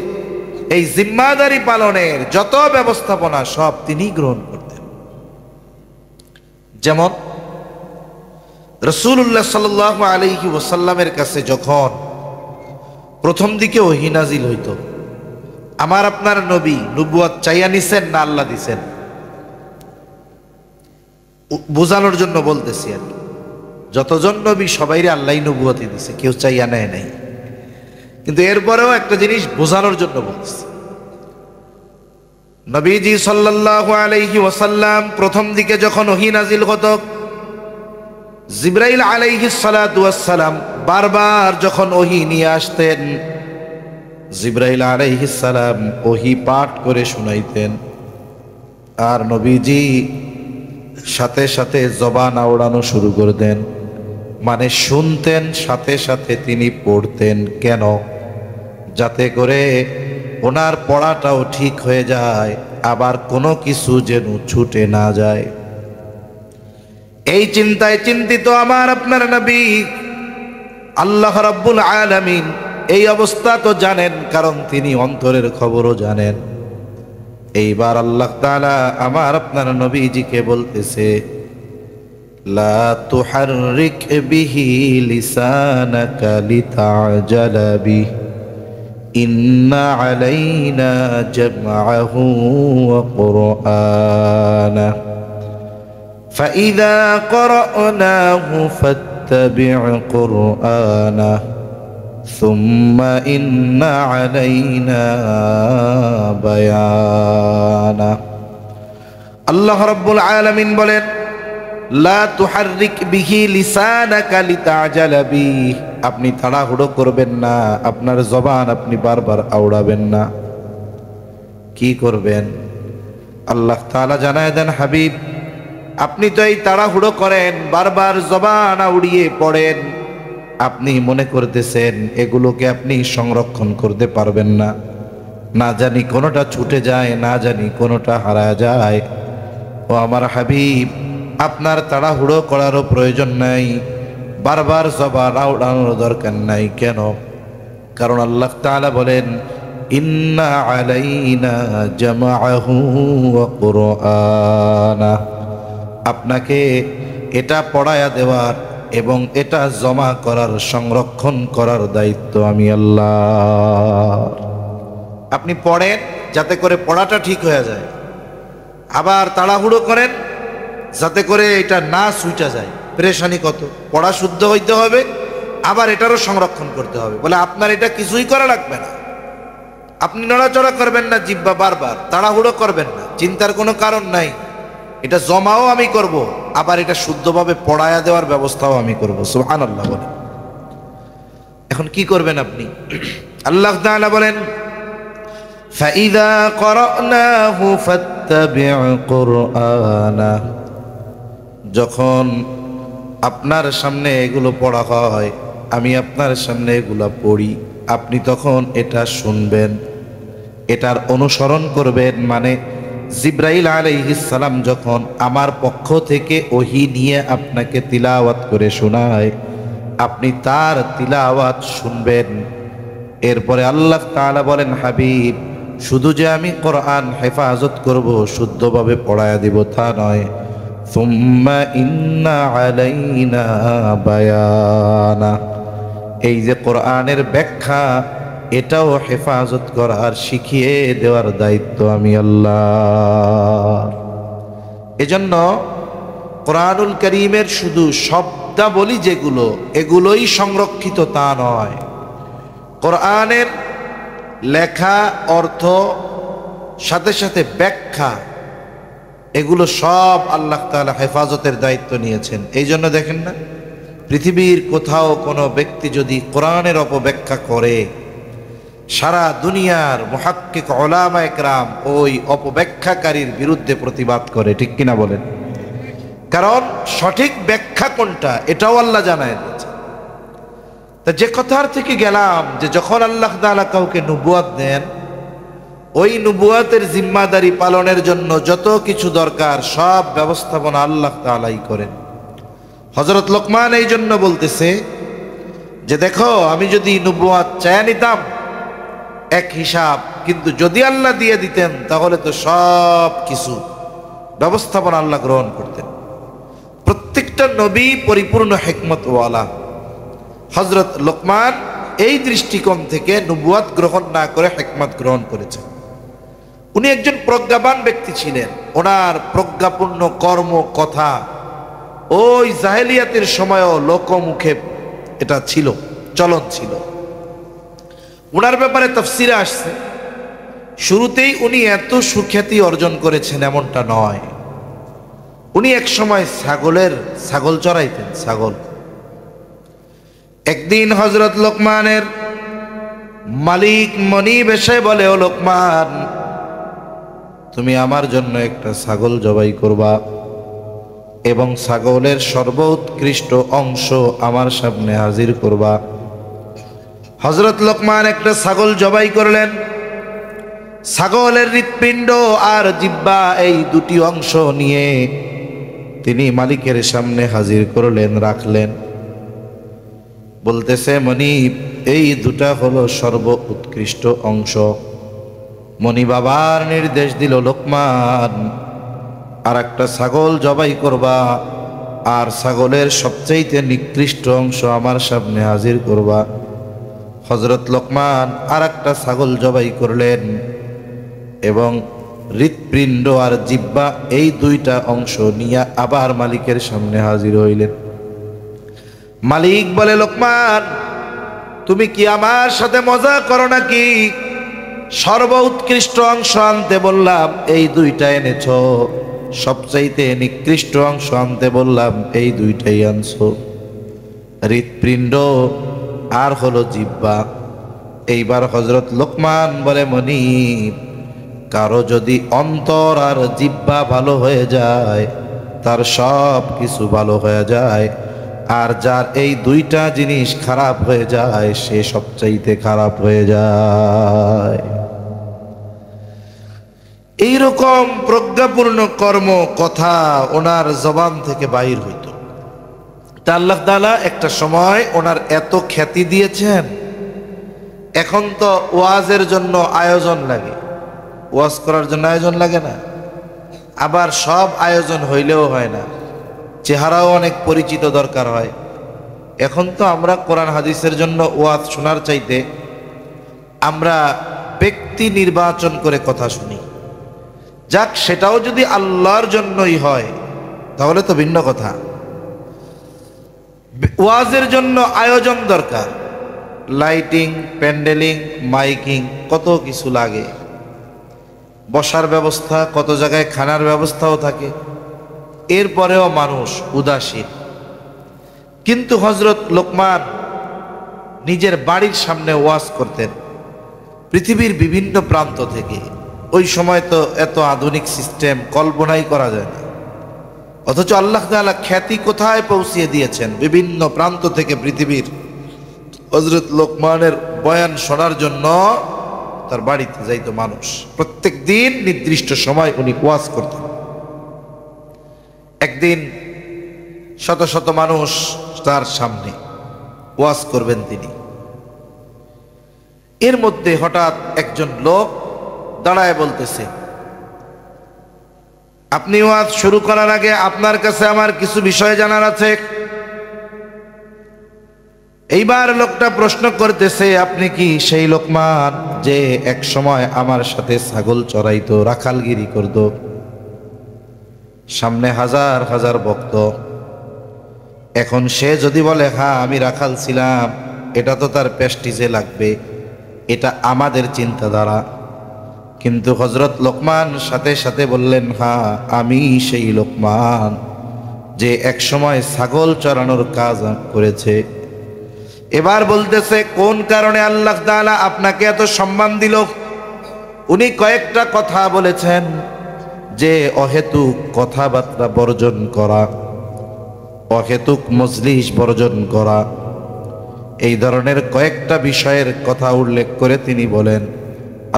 এই জিম্মাদারি পালনের যত ব্যবস্থাপনা সব তিনি গ্রহণ করতেন। যেমন রাসূলুল্লাহ সাল্লাল্লাহু আলাইহি ওয়াসাল্লামের কাছে যখন প্রথম দিকে ওহী নাজিল হইতো, আমার আপনার নবী নবুয়ত চাইয়া নিছেন না আল্লাহ দিছেন? বোঝানোর জন্য বলতেছি আর কি, যতজন নবী সবাইরে আল্লাহ নবুয়তি দিছে, কেউ চাইয়া নেয় নাই। কিন্তু এরপরেও একটা জিনিস বোঝানোর জন্য বলতেছি, নবীজি সাল্লাল্লাহু আলাইহি ওয়াসাল্লাম প্রথম দিকে যখন ওহী নাজিল হতো, জিবরাইল আলাইহিস সালাতু ওয়াস সালাম বারবার যখন ওহী নিয়ে আসতেন, জিবরাইল আলাইহিস সালাম ওহী পাঠ করে শুনাইতেন, আর নবীজি সাথে সাথে জবান আওড়ানো শুরু করে দেন, মানে শুনতেন সাথে সাথে তিনি পড়তেন। কেন? যাতে করে ওনার পড়াটাও ঠিক হয়ে যায়, আবার কোনো কিছু যেন ছুটে না যায়। এই চিন্তায় চিন্তিত আমার আপনার নবী, আল্লাহ রাব্বুল আলামিন এই অবস্থা তো জানেন, কারণ তিনি অন্তরের খবরও জানেন। এইবার আল্লাহ তাআলা আমার আপনার নবীজিকে বলতেছে, লা তুহাররিক বিহি লিসানাকা লিতা'জালা বিহি ইন্না আলাইনা জামআহু ওয়া কুরআনা ফাইযা ক্বরা'নাহু ফাত্তাবি' কুরআনা সুম্মা ইন্না আলাইনা বায়ানা। আল্লাহ রাব্বুল আলামিন বলেন, লা তুহাররিক বিহি লিসানাকা লিতা'জালা বিহি, আপনি তাড়াহুড়ো করবেন না, আপনার জবান আপনি বারবার আওড়াবেন না। কি করবেন? আল্লাহ তাআলা জানায় দেন, হাবিব আপনি তো এই তাড়াহুড়ো করেন, বারবার জবান আউড়িয়ে পড়েন, আপনি মনে করতেছেন এগুলোকে আপনি সংরক্ষণ করতে পারবেন না, না জানি কোনোটা ছুটে যায়, না জানি কোনোটা হারা যায়। ও আমার হাবিব, আপনার তাড়াহুড়ো করারও প্রয়োজন নাই, বারবার জবান আওড়ানোর দরকার নাই। কেন? কারণ আল্লাহ তাআলা বলেন, ইন্না আলাইনা জামআহু ওয়া কুরআনা, আপনাকে এটা পড়ায়া দেওয়ার এবং এটা জমা করার, সংরক্ষণ করার দায়িত্ব আমি আল্লাহ। আপনি পড়েন যাতে করে পড়াটা ঠিক হয়ে যায়, আবার তাড়াহুড়ো করেন যাতে করে এটা না ছুটে যায়। পেরেশানি কত! পড়া শুদ্ধ হইতে হবে, আবার এটারও সংরক্ষণ করতে হবে, বলে আপনার এটা কিছুই করা লাগবে না, আপনি নড়াচড়া করবেন না জিহ্বা বারবার, তাড়াহুড়ো করবেন না, চিন্তার কোনো কারণ নাই। এটা জমাও আমি করব, আবার এটা শুদ্ধভাবে পড়ায়া দেওয়ার ব্যবস্থাও আমি করব। সুবহানাল্লাহ বলেন। এখন কি করবেন আপনি? আল্লাহ তাআলা বলেন, ফাইযা ক্বরানাহু ফাত্তাবি' কুরআনা। যখন আপনার সামনে এগুলো পড়া হয়, আমি আপনার সামনে এগুলো পড়ি, আপনি তখন এটা শুনবেন, এটার অনুসরণ করবেন। মানে জিবরাইল আলাইহিস সালাম যখন আমার পক্ষ থেকে ওহী নিয়ে আপনাকে তিলাওয়াত করে শোনায়, আপনি তার তিলাওয়াত শুনবেন। এরপরে আল্লাহ তাআলা বলেন, হাবিব, শুধু যে আমি কোরআন হেফাজত করব, শুদ্ধভাবে পড়ায়া দিব তা নয়, সুম্মা ইন্না আলাইনা বায়ানা। এই যে কোরআনের ব্যাখ্যা, এটাও হেফাজত করার, শিখিয়ে দেওয়ার দায়িত্ব আমি আল্লাহ। এজন্য কোরআনুল কারীমের শুধু শব্দাবলী যেগুলো, এগুলোই সংরক্ষিত তা নয়। কোরআনের লেখা, অর্থ, সাথে সাথে ব্যাখ্যা, এগুলো সব আল্লাহ তাআলা হেফাজতের দায়িত্ব নিয়েছেন। এই জন্য দেখেন না, পৃথিবীর কোথাও কোনো ব্যক্তি যদি কোরআনের অপব্যাখ্যা করে, সারা দুনিয়ার মুহাক্কিক উলামায়ে কেরাম ওই অপব্যাখ্যাকারীর বিরুদ্ধে প্রতিবাদ করে, ঠিক কিনা বলেন? কারণ সঠিক ব্যাখ্যা কোনটা এটাও আল্লাহ জানায় দিয়েছে। তা যে কথার থেকে গেলাম, যে যখন আল্লাহ তাআলা কাউকে নবুয়ত দেন, ওই নবুয়তের জিম্মাদারি পালনের জন্য যত কিছু দরকার সব ব্যবস্থাপনা আল্লাহ তাআলাই করেন। হযরত লোকমান এই জন্য বলতেছে যে দেখো, আমি যদি নবুয়ত চায় নিতাম এক হিসাব, কিন্তু যদি আল্লাহ দিয়ে দিতেন তাহলে তো সব কিছু ব্যবস্থাপনা আল্লাহ গ্রহণ করতেন। প্রত্যেকটা নবী পরিপূর্ণ হিকমতওয়ালা। হযরত লোকমান এই দৃষ্টিকোণ থেকে নবুয়ত গ্রহণ না করে হিকমত গ্রহণ করেছেন। উনি একজন প্রজ্ঞাবান ব্যক্তি ছিলেন। ওনার প্রজ্ঞাপূর্ণ কর্ম, কথা ওই জাহেলিয়াতের সময়ও লোকমুখে এটা ছিল, চলন ছিল। ওনার ব্যাপারে তাফসীরে আসছে, শুরুতেই উনি এত সুখ্যাতি অর্জন করেছেন এমনটা নয়। উনি এক সময় ছাগল চড়াইতেন, ছাগল। একদিন হযরত লোকমানের মালিক মনিব এসে বলে, ও লোকমান, তুমি আমার জন্য একটা ছাগল জবাই করবা এবং ছাগলের সর্বোৎকৃষ্ট অংশ আমার সামনে হাজির করবা। হযরত লোকমান একটা ছাগল জবাই করলেন। ছাগলের হৃৎপিণ্ড আর জিহ্বা, এই দুটি অংশ নিয়ে তিনি মালিকের সামনে হাজির করলেন, রাখলেন। বলতেছে, মনিব, এই দুটা হলো সর্বোৎকৃষ্ট অংশ। মনিব আবার নির্দেশ দিল, লোকমান, আর একটা ছাগল জবাই করবা, আর ছাগলের সবচেয়ে নিকৃষ্ট অংশ আমার সামনে হাজির করবা। হযরত লোকমান আর একটা ছাগল জবাই করলেন এবং হৃৎপিণ্ড আর জিহ্বা, এই দুইটা অংশ নিয়ে আবার মালিকের সামনে হাজির হইলেন। মালিক বলে, লোকমান, তুমি কি আমার সাথে মজা করো নাকি? সর্বোৎকৃষ্ট অংশ আনতে বললাম, এই দুইটা এনেছ। সবচাইতে নিকৃষ্ট অংশ আনতে বললাম, এই দুইটাই আনছো, হৃৎপিণ্ড আর হলো জিহ্বা। এইবার হযরত লোকমান বলে, মনিব, কারো যদি অন্তর আর জিহ্বা ভালো হয়ে যায়, তার সব কিছু ভালো হয়ে যায়, আর যার এই দুইটা জিনিস খারাপ হয়ে যায়, সে সবচাইতে খারাপ হয়ে যায়। এইরকম প্রজ্ঞাপূর্ণ কর্ম, কথা ওনার জবান থেকে বাইর হইত। তা আল্লাহ তাআলা একটা সময় ওনার এত খ্যাতি দিয়েছেন। এখন তো ওয়াজের জন্য আয়োজন লাগে, ওয়াজ করার জন্য আয়োজন লাগে না? আবার সব আয়োজন হইলেও হয় না, চেহারাও অনেক পরিচিত দরকার হয়। এখন তো আমরা কোরআন হাদিসের জন্য ওয়াজ শোনার চাইতে আমরা ব্যক্তি নির্বাচন করে কথা শুনি। যাক, সেটাও যদি আল্লাহর জন্যই হয় তাহলে তো ভিন্ন কথা। ওয়াজের জন্য আয়োজন দরকার, লাইটিং, প্যান্ডেলিং, মাইকিং, কত কিছু লাগে। বসার ব্যবস্থা, কত জায়গায় খানার ব্যবস্থাও থাকে। এরপরেও মানুষ উদাসীন। কিন্তু হযরত লোকমান নিজের বাড়ির সামনে ওয়াজ করতেন পৃথিবীর বিভিন্ন প্রান্ত থেকে। ওই সময় তো এত আধুনিক সিস্টেম কল্পনাই করা যায় না, অথচ আল্লাহ তাআলা খ্যাতি কোথায় পৌঁছিয়ে দিয়েছেন। বিভিন্ন প্রান্ত থেকে পৃথিবীর হযরত লোকমানের বয়ান শোনার জন্য তার বাড়িতে যাইতো মানুষ। প্রত্যেক দিন নির্দিষ্ট সময় উনি ওয়াজ করতেন। একদিন শত শত মানুষ তার সামনে ওয়াজ করবেন তিনি। এর মধ্যে হঠাৎ একজন লোক দাঁড়ায় বলতেছে, আপনি ওয়াজ শুরু করার আগে আপনার কাছে আমার কিছু বিষয় জানার আছে। এইবার লোকটা প্রশ্ন করতেছে, আপনি কি সেই লোকমান যে এক সময় আমার সাথে ছাগল চড়াইতো, রাখালগিরি করতো? সামনে হাজার হাজার ভক্ত। এখন সে যদি বলে হ্যাঁ আমি রাখাল ছিলাম, এটা তো তার প্রেস্টিজে লাগবে, এটা আমাদের চিন্তাধারা। কিন্তু হযরত লোকমান সাথে সাথে বললেন, হ্যাঁ আমি সেই লোকমান যে এক সময় ছাগল চড়ানোর কাজ করেছে। এবার বলতেছে, কোন কারণে আল্লাহ তাআলা আপনাকে এত সম্মান দিল? উনি কয়েকটা কথা বলেছেন, যে অহেতুক কথাবার্তা বর্জন করা, অহেতুক মজলিস বর্জন করা, এই ধরনের কয়েকটা বিষয়ের কথা উল্লেখ করে তিনি বলেন,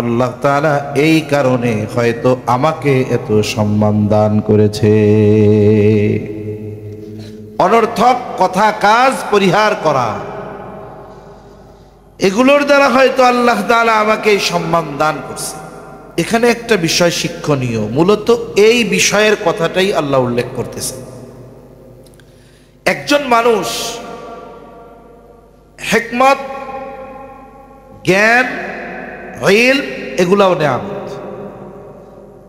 আল্লাহ তাআলা এই কারণে হয়তো আমাকে এত সম্মান দান করেছে। অনর্থক কথা কাজ পরিহার করা, এগুলোর দ্বারা হয়তো আল্লাহ তাআলা আমাকে এই সম্মান দান করছে। এখানে একটা বিষয় শিক্ষণীয়, মূলত এই বিষয়ের কথাটাই আল্লাহ উল্লেখ করতেছে। একজন মানুষ হিকমত, জ্ঞান, ইলম এগুলাও নেয়ামত।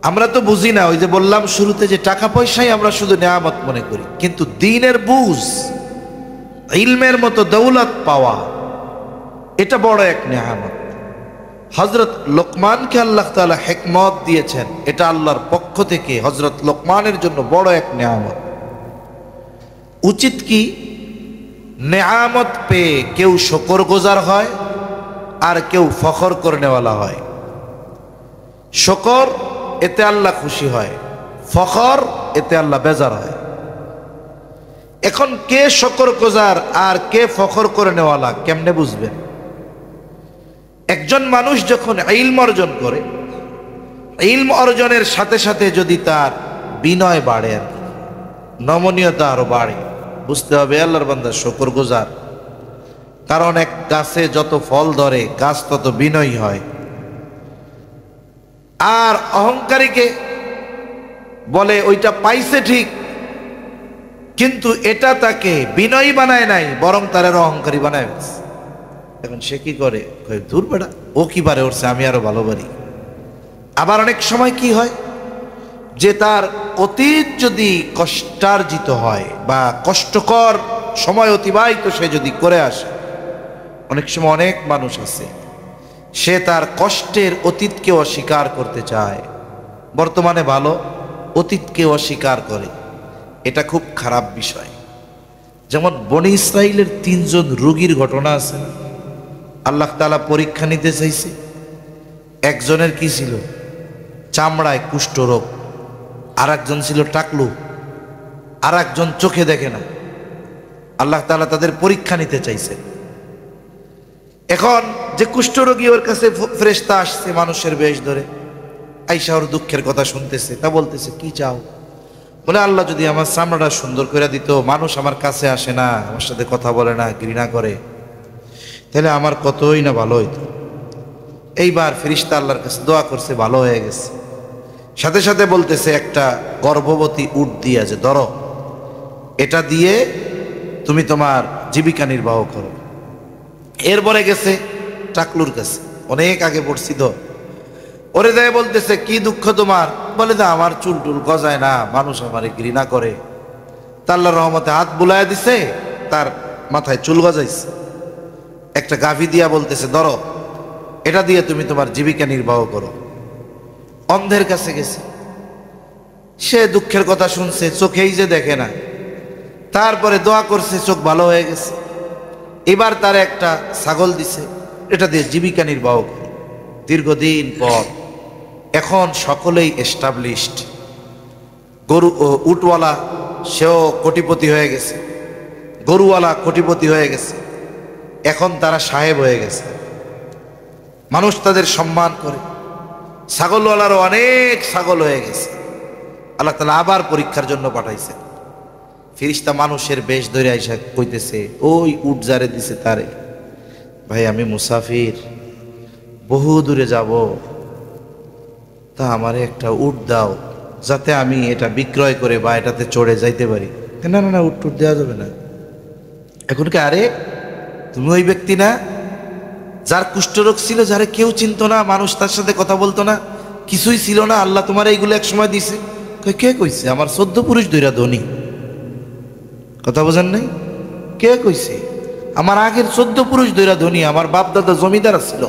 আমরা তো বুঝি না, ওই যে বললাম শুরুতে যে টাকা পয়সাই আমরা শুধু নেয়ামত মনে করি, কিন্তু দ্বীনের বুঝ, ইলমের মতো দৌলত পাওয়া, এটা বড় এক নেয়ামত। হযরত লোকমানকে আল্লাহ তাআলা হিকমত দিয়েছেন, এটা আল্লাহর পক্ষ থেকে হযরত লোকমানের জন্য বড় এক নেয়ামত। উচিত কি, নেয়ামত পেয়ে কেউ শুকরগুজার হয় আর কেউ ফখর করনেওয়ালা হয়। শুকর, এতে আল্লাহ খুশি হয়, ফখর, এতে আল্লাহ বেজার হয়। এখন কে শুকরগুজার আর কে ফখর করনেওয়ালা কেমনে বুঝবেন? একজন মানুষ যখন ইলম অর্জন করে, ইলম অর্জনের সাথে সাথে যদি তার বিনয় বাড়ে, আর নমনীয়তা আরো বাড়ে, বুঝতে হবে আল্লাহর বান্দা শুকরগুজার। কারণ এক গাছে যত ফল ধরে গাছ তত বিনয়ী হয়। আর অহংকারীকে বলে ওইটা পাইছে ঠিক, কিন্তু এটা তাকে বিনয়ী বানায় নাই, বরং তার অহংকারী বানায় ফেলছে। এখন সে কি করে, দূর বেটা, ও কি পারে উঠছে, আমি আরো ভালো পারি। আবার অনেক সময় কি হয়, যে তার অতীত যদি কষ্টার্জিত হয় বা কষ্টকর সময় অতিবাহিত সে যদি করে আসে, অনেক সময় অনেক মানুষ আছে সে তার কষ্টের অতীতকে অস্বীকার করতে চায়, বর্তমানে ভালো, অতীতকে অস্বীকার করে। এটা খুব খারাপ বিষয়। যেমন বনি ইসরাইলের 3 জন রোগীর ঘটনা আছে না? আল্লাহ তাআলা পরীক্ষা নিতে চাইছে। একজনের কি ছিল, চামড়ায় কুষ্ঠরোগ, আর একজন ছিল টাকলু, আর একজন চোখে দেখে না। আল্লাহ তাআলা তাদের পরীক্ষা নিতে চাইছে। এখন যে কুষ্ঠরোগী, ওর কাছে ফেরেশতা আসছে মানুষের বেশ ধরে, আইসা ওর দুঃখের কথা শুনতেছে। তা বলতেছে, কি চাও? বলে, আল্লাহ যদি আমার চামড়াটা সুন্দর করে দিত, মানুষ আমার কাছে আসে না, আমার সাথে কথা বলে না, ঘৃণা করে, তাহলে আমার কতই না ভালো হইতো। এইবার ফেরেশতা আল্লাহর কাছে দোয়া করছে, ভালো হয়ে গেছে। সাথে সাথে বলতেছে, একটা গর্ভবতী উট দিয়ে যে ধরো, এটা দিয়ে তুমি তোমার জীবিকা নির্বাহ করো। এরপরে গেছে টাকলুর কাছে, অনেক আগে পড়ছি তো, ওরে দেয় বলতেছে, কি দুঃখ তোমার? বলে, না আমার চুল টুল গজায় না, মানুষ আমারে ঘৃণা করে। তা আল্লাহর রহমতে হাত বুলায় দিছে, তার মাথায় চুল গজাইছে। একটা গাভী দিয়া বলতেছে, ধরো এটা দিয়ে তুমি তোমার জীবিকা নির্বাহ করো। অন্ধের কাছে গেছে, সে দুঃখের কথা শুনছে, চোখেই যে দেখে না, তারপরে দোয়া করছে, চোখ ভালো হয়ে গেছে। এবার তার একটা ছাগল দিছে, এটা দিয়ে জীবিকা নির্বাহ করো। দীর্ঘদিন পর এখন সকলেই এস্টাবলিশড, গরু উটওয়ালা সেও কোটিপতি হয়ে গেছে, গরুওয়ালা কোটিপতি হয়ে গেছে, এখন তারা সাহেব হয়ে গেছে, মানুষ তাদের সম্মান করে। ছাগলওয়ালারও অনেক ছাগল হয়ে গেছে। আল্লাহ তাআলা আবার পরীক্ষার জন্য পাঠাইছে। ফেরেশতা মানুষের বেশ ধরে আইসা কইতেছে, ওই উট যারে দিছে তারে, ভাই আমি মুসাফির, বহু দূরে যাব, তা আমারে একটা উট দাও, যাতে আমি এটা বিক্রয় করে বা এটাতে চড়ে যাইতে পারি। না না না, উট টুট দেওয়া যাবে না। এখন কি, আরে তুমি ওই ব্যক্তি না যার কুষ্ঠরোগ ছিল, যারে কেউ চিনতো না, মানুষ তার সাথে কথা বলতো না, কিছুই ছিল না, আল্লাহ তোমার এইগুলো এক সময় দিছে? কে কইছে? আমার 14 পুরুষ দইরা ধনী। কথা বোঝেন নাই? কে কইছে? আমার আগের 14 পুরুষ দইরা ধনী, আমার বাপ দাদা জমিদার ছিল,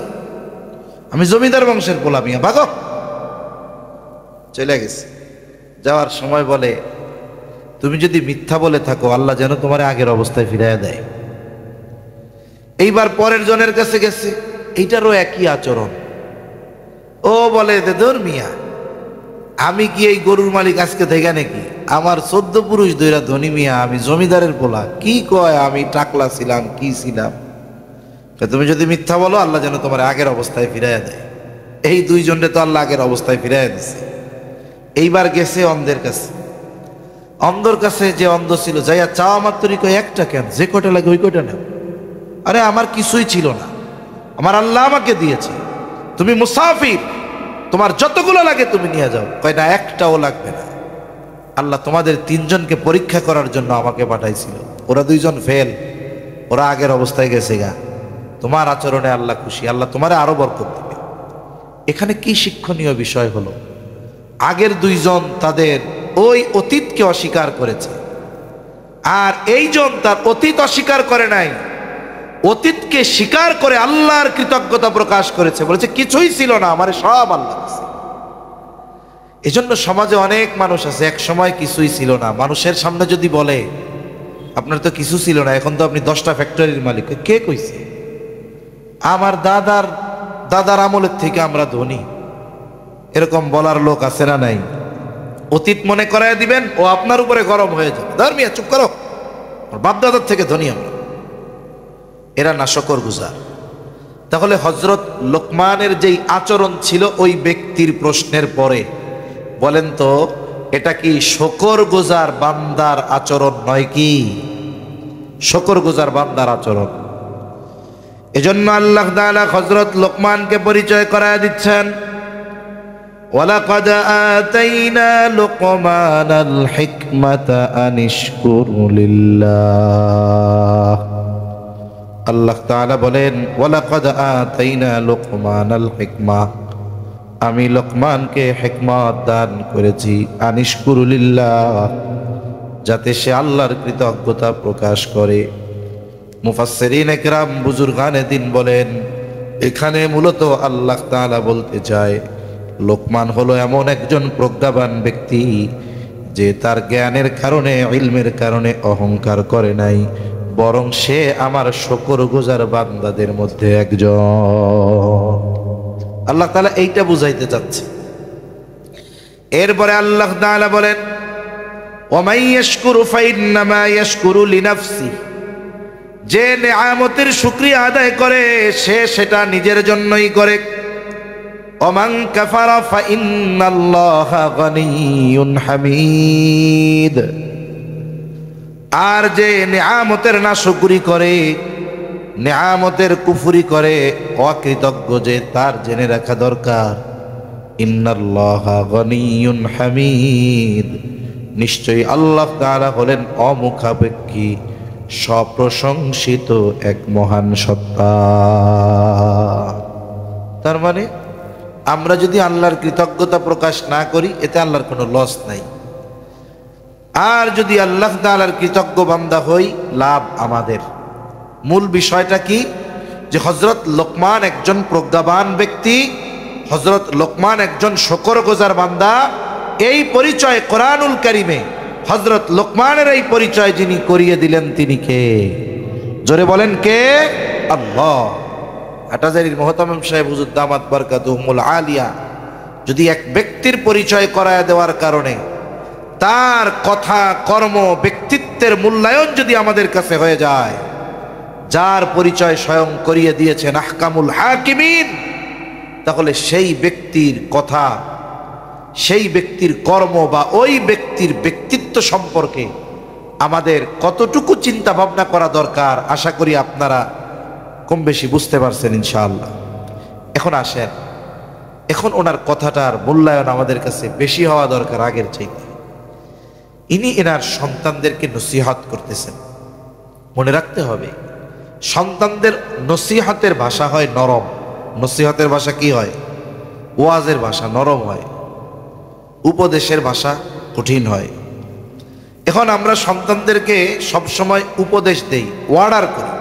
আমি জমিদার বংশের পোলা মিয়া, ভাগো। চলে গেছে। যাওয়ার সময় বলে, তুমি যদি মিথ্যা বলে থাকো, আল্লাহ যেন তোমার আগের অবস্থায় ফিরাইয়া দেয়। এইবার পরের জনের কাছে গেছে, এইটারও একই আচরণ। ও বলে, দেদর মিয়া, আমি কি এই গরুর মালিক আজকে থেকে নাকি? আমার 14 পুরুষ দইরা ধনী মিয়া, আমি জমিদারের পোলা। কি কয়, আমি টাকলা ছিলাম, কি ছিলাম? তুমি যদি মিথ্যা বলো, আল্লাহ যেন তোমার আগের অবস্থায় ফিরাইয়া দেয়। এই দুইজনরে তো আল্লাহ আগের অবস্থায় ফিরাইয়া দিছে। এইবার গেছে অন্ধের কাছে। অন্ধর কাছে যে অন্ধ ছিল, যাইয়া চাওয়া মাত্রই কয়, একটা কেন, যে কটা লাগে ওই কটা নেও। আরে আমার কিছুই ছিল না, আমার আল্লাহ আমাকে দিয়েছে, তুমি মুসাফির, তোমার যতগুলো লাগে তুমি নিয়ে যাও। কয় না, একটাও লাগবে না, আল্লাহ তোমাদের 3 জনকে পরীক্ষা করার জন্য আমাকে পাঠাইছিল, ওরা 2 জন ফেল, ওরা আগের অবস্থায় গেছে গা, তোমার আচরণে আল্লাহ খুশি, আল্লাহ তোমারে আরো বরকত দিবে। এখানে কি শিক্ষণীয় বিষয় হলো? আগের 2 জন তাদের ওই অতীতকে অস্বীকার করেছে, আর এইজন তার অতীত অস্বীকার করে নাই, অতীতকে স্বীকার করে আল্লাহর কৃতজ্ঞতা প্রকাশ করেছে, বলেছে কিছুই ছিল না, আমারে সব আল্লাহ দিয়েছে। এজন্য সমাজে অনেক মানুষ আছে, এক সময় কিছুই ছিল না, মানুষের সামনে যদি বলে আপনার তো কিছু ছিল না, এখন তো আপনি 10টা ফ্যাক্টরির মালিক। কে কইছে? আমার দাদার আমলের থেকে আমরা ধনী। এরকম বলার লোক আছে না নাই? অতীত মনে করায় দিবেন, ও আপনার উপরে গরম হয়ে যাবে, ধর্মিয়া চুপ করো, বাপ দাদার থেকে ধনী আমরা। এরা নাশকর গুজার। তাহলে হযরত লোকমানের যেই আচরণ ছিল ওই ব্যক্তির প্রশ্নের পরে, বলেন তো এটা কি শুকরগুজার বান্দার আচরণ নয় কি? শুকরগুজার বান্দার আচরণ। এজন্য আল্লাহ তাআলা হযরত লোকমানকে পরিচয় করায় দিচ্ছেন, ওয়ালাকাদ আতাইনা লুকমানাল হিকমাতা আনিশকুর লিল্লাহ। আল্লাহ তাআলা বলেন, ওয়ালাকাদ আতাইনা লুকমানাল হিকমা, আমি লোকমানকে হিকমত দান করেছি, আনিশকুরু লিল্লাহ, যাতে সে আল্লাহর কৃতজ্ঞতা প্রকাশ করে। মুফাসসিরিন ইকরাম বুজুর্গানে দ্বীন বলেন, এখানে মূলত আল্লাহ তাআলা বলতে চায়, লোকমান হলো এমন একজন প্রজ্ঞাবান ব্যক্তি যে তার জ্ঞানের কারণে, ইলমের কারণে অহংকার করে নাই, বরং সে আমার শুকরগুজার বান্দাদের মধ্যে একজন। আল্লাহ তাআলা এইটা বুঝাইতে চাচ্ছে। এরপরে আল্লাহ তাআলা বলেন, ওয়ামাই ইয়াশকুরু ফাইন্নামা ইয়াশকুরু লিনাফসি, যে নেয়ামতের শুকরিয়া আদায় করে সে সেটা নিজের জন্যই করে। ওমান কাফারা ফাইন্নাল্লাহা গানিয়্যুন হামিদ, আর যে নেয়ামতের নাশকরি করে, নেয়ামতের কুফরি করে, অকৃতজ্ঞ যে, তার জেনে রাখা দরকার, ইন্নাল্লাহা গানিয়্যুন হামিদ, নিশ্চয়ই আল্লাহ তাআলা হলেন অমুখাপেক্ষী, সপ্রশংসিত এক মহান সত্তা। তার মানে আমরা যদি আল্লাহর কৃতজ্ঞতা প্রকাশ না করি, এতে আল্লাহর কোনো লস নাই। আর যদি আল্লাহ তাআলার কৃতজ্ঞ বান্দা হই, লাভ আমাদের। মূল বিষয়টা কি? যে হযরত লোকমান একজন প্রজ্ঞাবান ব্যক্তি, হযরত লোকমান একজন শুকরগুজার বান্দা। এই পরিচয় কোরআনুল কারীমে হযরত লোকমানের এই পরিচয় যিনি করিয়ে দিলেন তিনি কে? জোরে বলেন কে? আল্লাহ। হাটাজারির মুহতামিম সাহেব হুজুর দামাত বারকাতুহুমুল আলিয়া যদি এক ব্যক্তির পরিচয় করায় দেওয়ার কারণে তার কথা, কর্ম, ব্যক্তিত্বের মূল্যায়ন যদি আমাদের কাছে হয়ে যায়, যার পরিচয় স্বয়ং করিয়ে দিয়েছেন আহকামুল হাকিমিন, তাহলে সেই ব্যক্তির কথা, সেই ব্যক্তির কর্ম বা ওই ব্যক্তির ব্যক্তিত্ব সম্পর্কে আমাদের কতটুকু চিন্তা ভাবনা করা দরকার আশা করি আপনারা কম বেশি বুঝতে পারছেন ইনশাআল্লাহ। এখন আসেন, এখন ওনার কথাটার মূল্যায়ন আমাদের কাছে বেশি হওয়া দরকার আগের চাইতে। ইনি এনার সন্তানদেরকে নসিহত করতেছেন। মনে রাখতে হবে, সন্তানদের নসিহতের ভাষা হয় নরম। নসিহতের ভাষা কি হয়? ওয়াজের ভাষা নরম হয়, উপদেশের ভাষা কঠিন হয়। এখন আমরা সন্তানদেরকে সবসময় উপদেশ দেই, ওয়ার্ডার করি,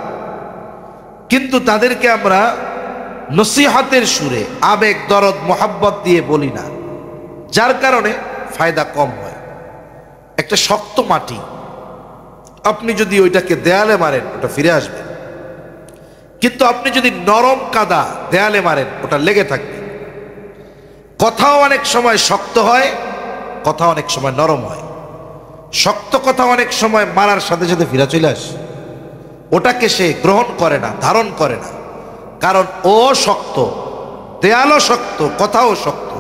কিন্তু তাদেরকে আমরা নসিহতের সুরে আবেগ, দরদ, মোহাব্বত দিয়ে বলি না, যার কারণে ফায়দা কম হয়। একটা শক্ত মাটি আপনি যদি ওইটাকে দেয়ালে মারেন ওটা ফিরে আসবে, কিন্তু আপনি যদি নরম কাদা দেয়ালে মারেন ওটা লেগে থাকবে। কথাও অনেক সময় শক্ত হয়, কথা অনেক সময় নরম হয়। শক্ত কথা অনেক সময় মারার সাথে সাথে ফিরে চলে আসে, ওটাকে সে গ্রহণ করে না, ধারণ করে না, কারণ ও শক্ত, দেয়ালও শক্ত, কথাও শক্ত,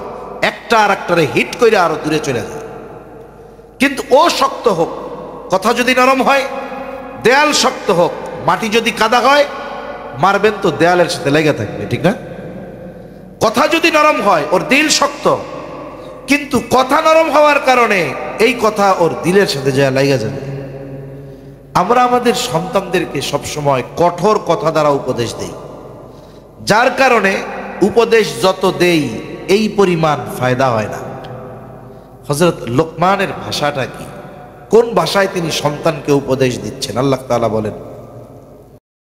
একটা আর একটারে হিট করে আরো দূরে চলে যায়। কিন্তু ও শক্ত হোক, কথা যদি নরম হয়, দেয়াল শক্ত হোক, মাটি যদি কাদা হয়, মারবেন তো দেয়ালের সাথে লেগে থাকবে, ঠিক না? কথা যদি নরম হয়, ওর দিল শক্ত, কিন্তু কথা নরম হওয়ার কারণে এই কথা ওর দিলের সাথে যা লেগে যাবে। আমরা আমাদের সন্তানদেরকে সবসময় কঠোর কথা দ্বারা উপদেশ দেই, যার কারণে উপদেশ যত দেই এই পরিমাণ ফায়দা হয় না। হযরত লোকমানের ভাষাটা কি? কোন ভাষায় তিনি সন্তানকে উপদেশ দিচ্ছেন? আল্লাহ তাআলা বলেন,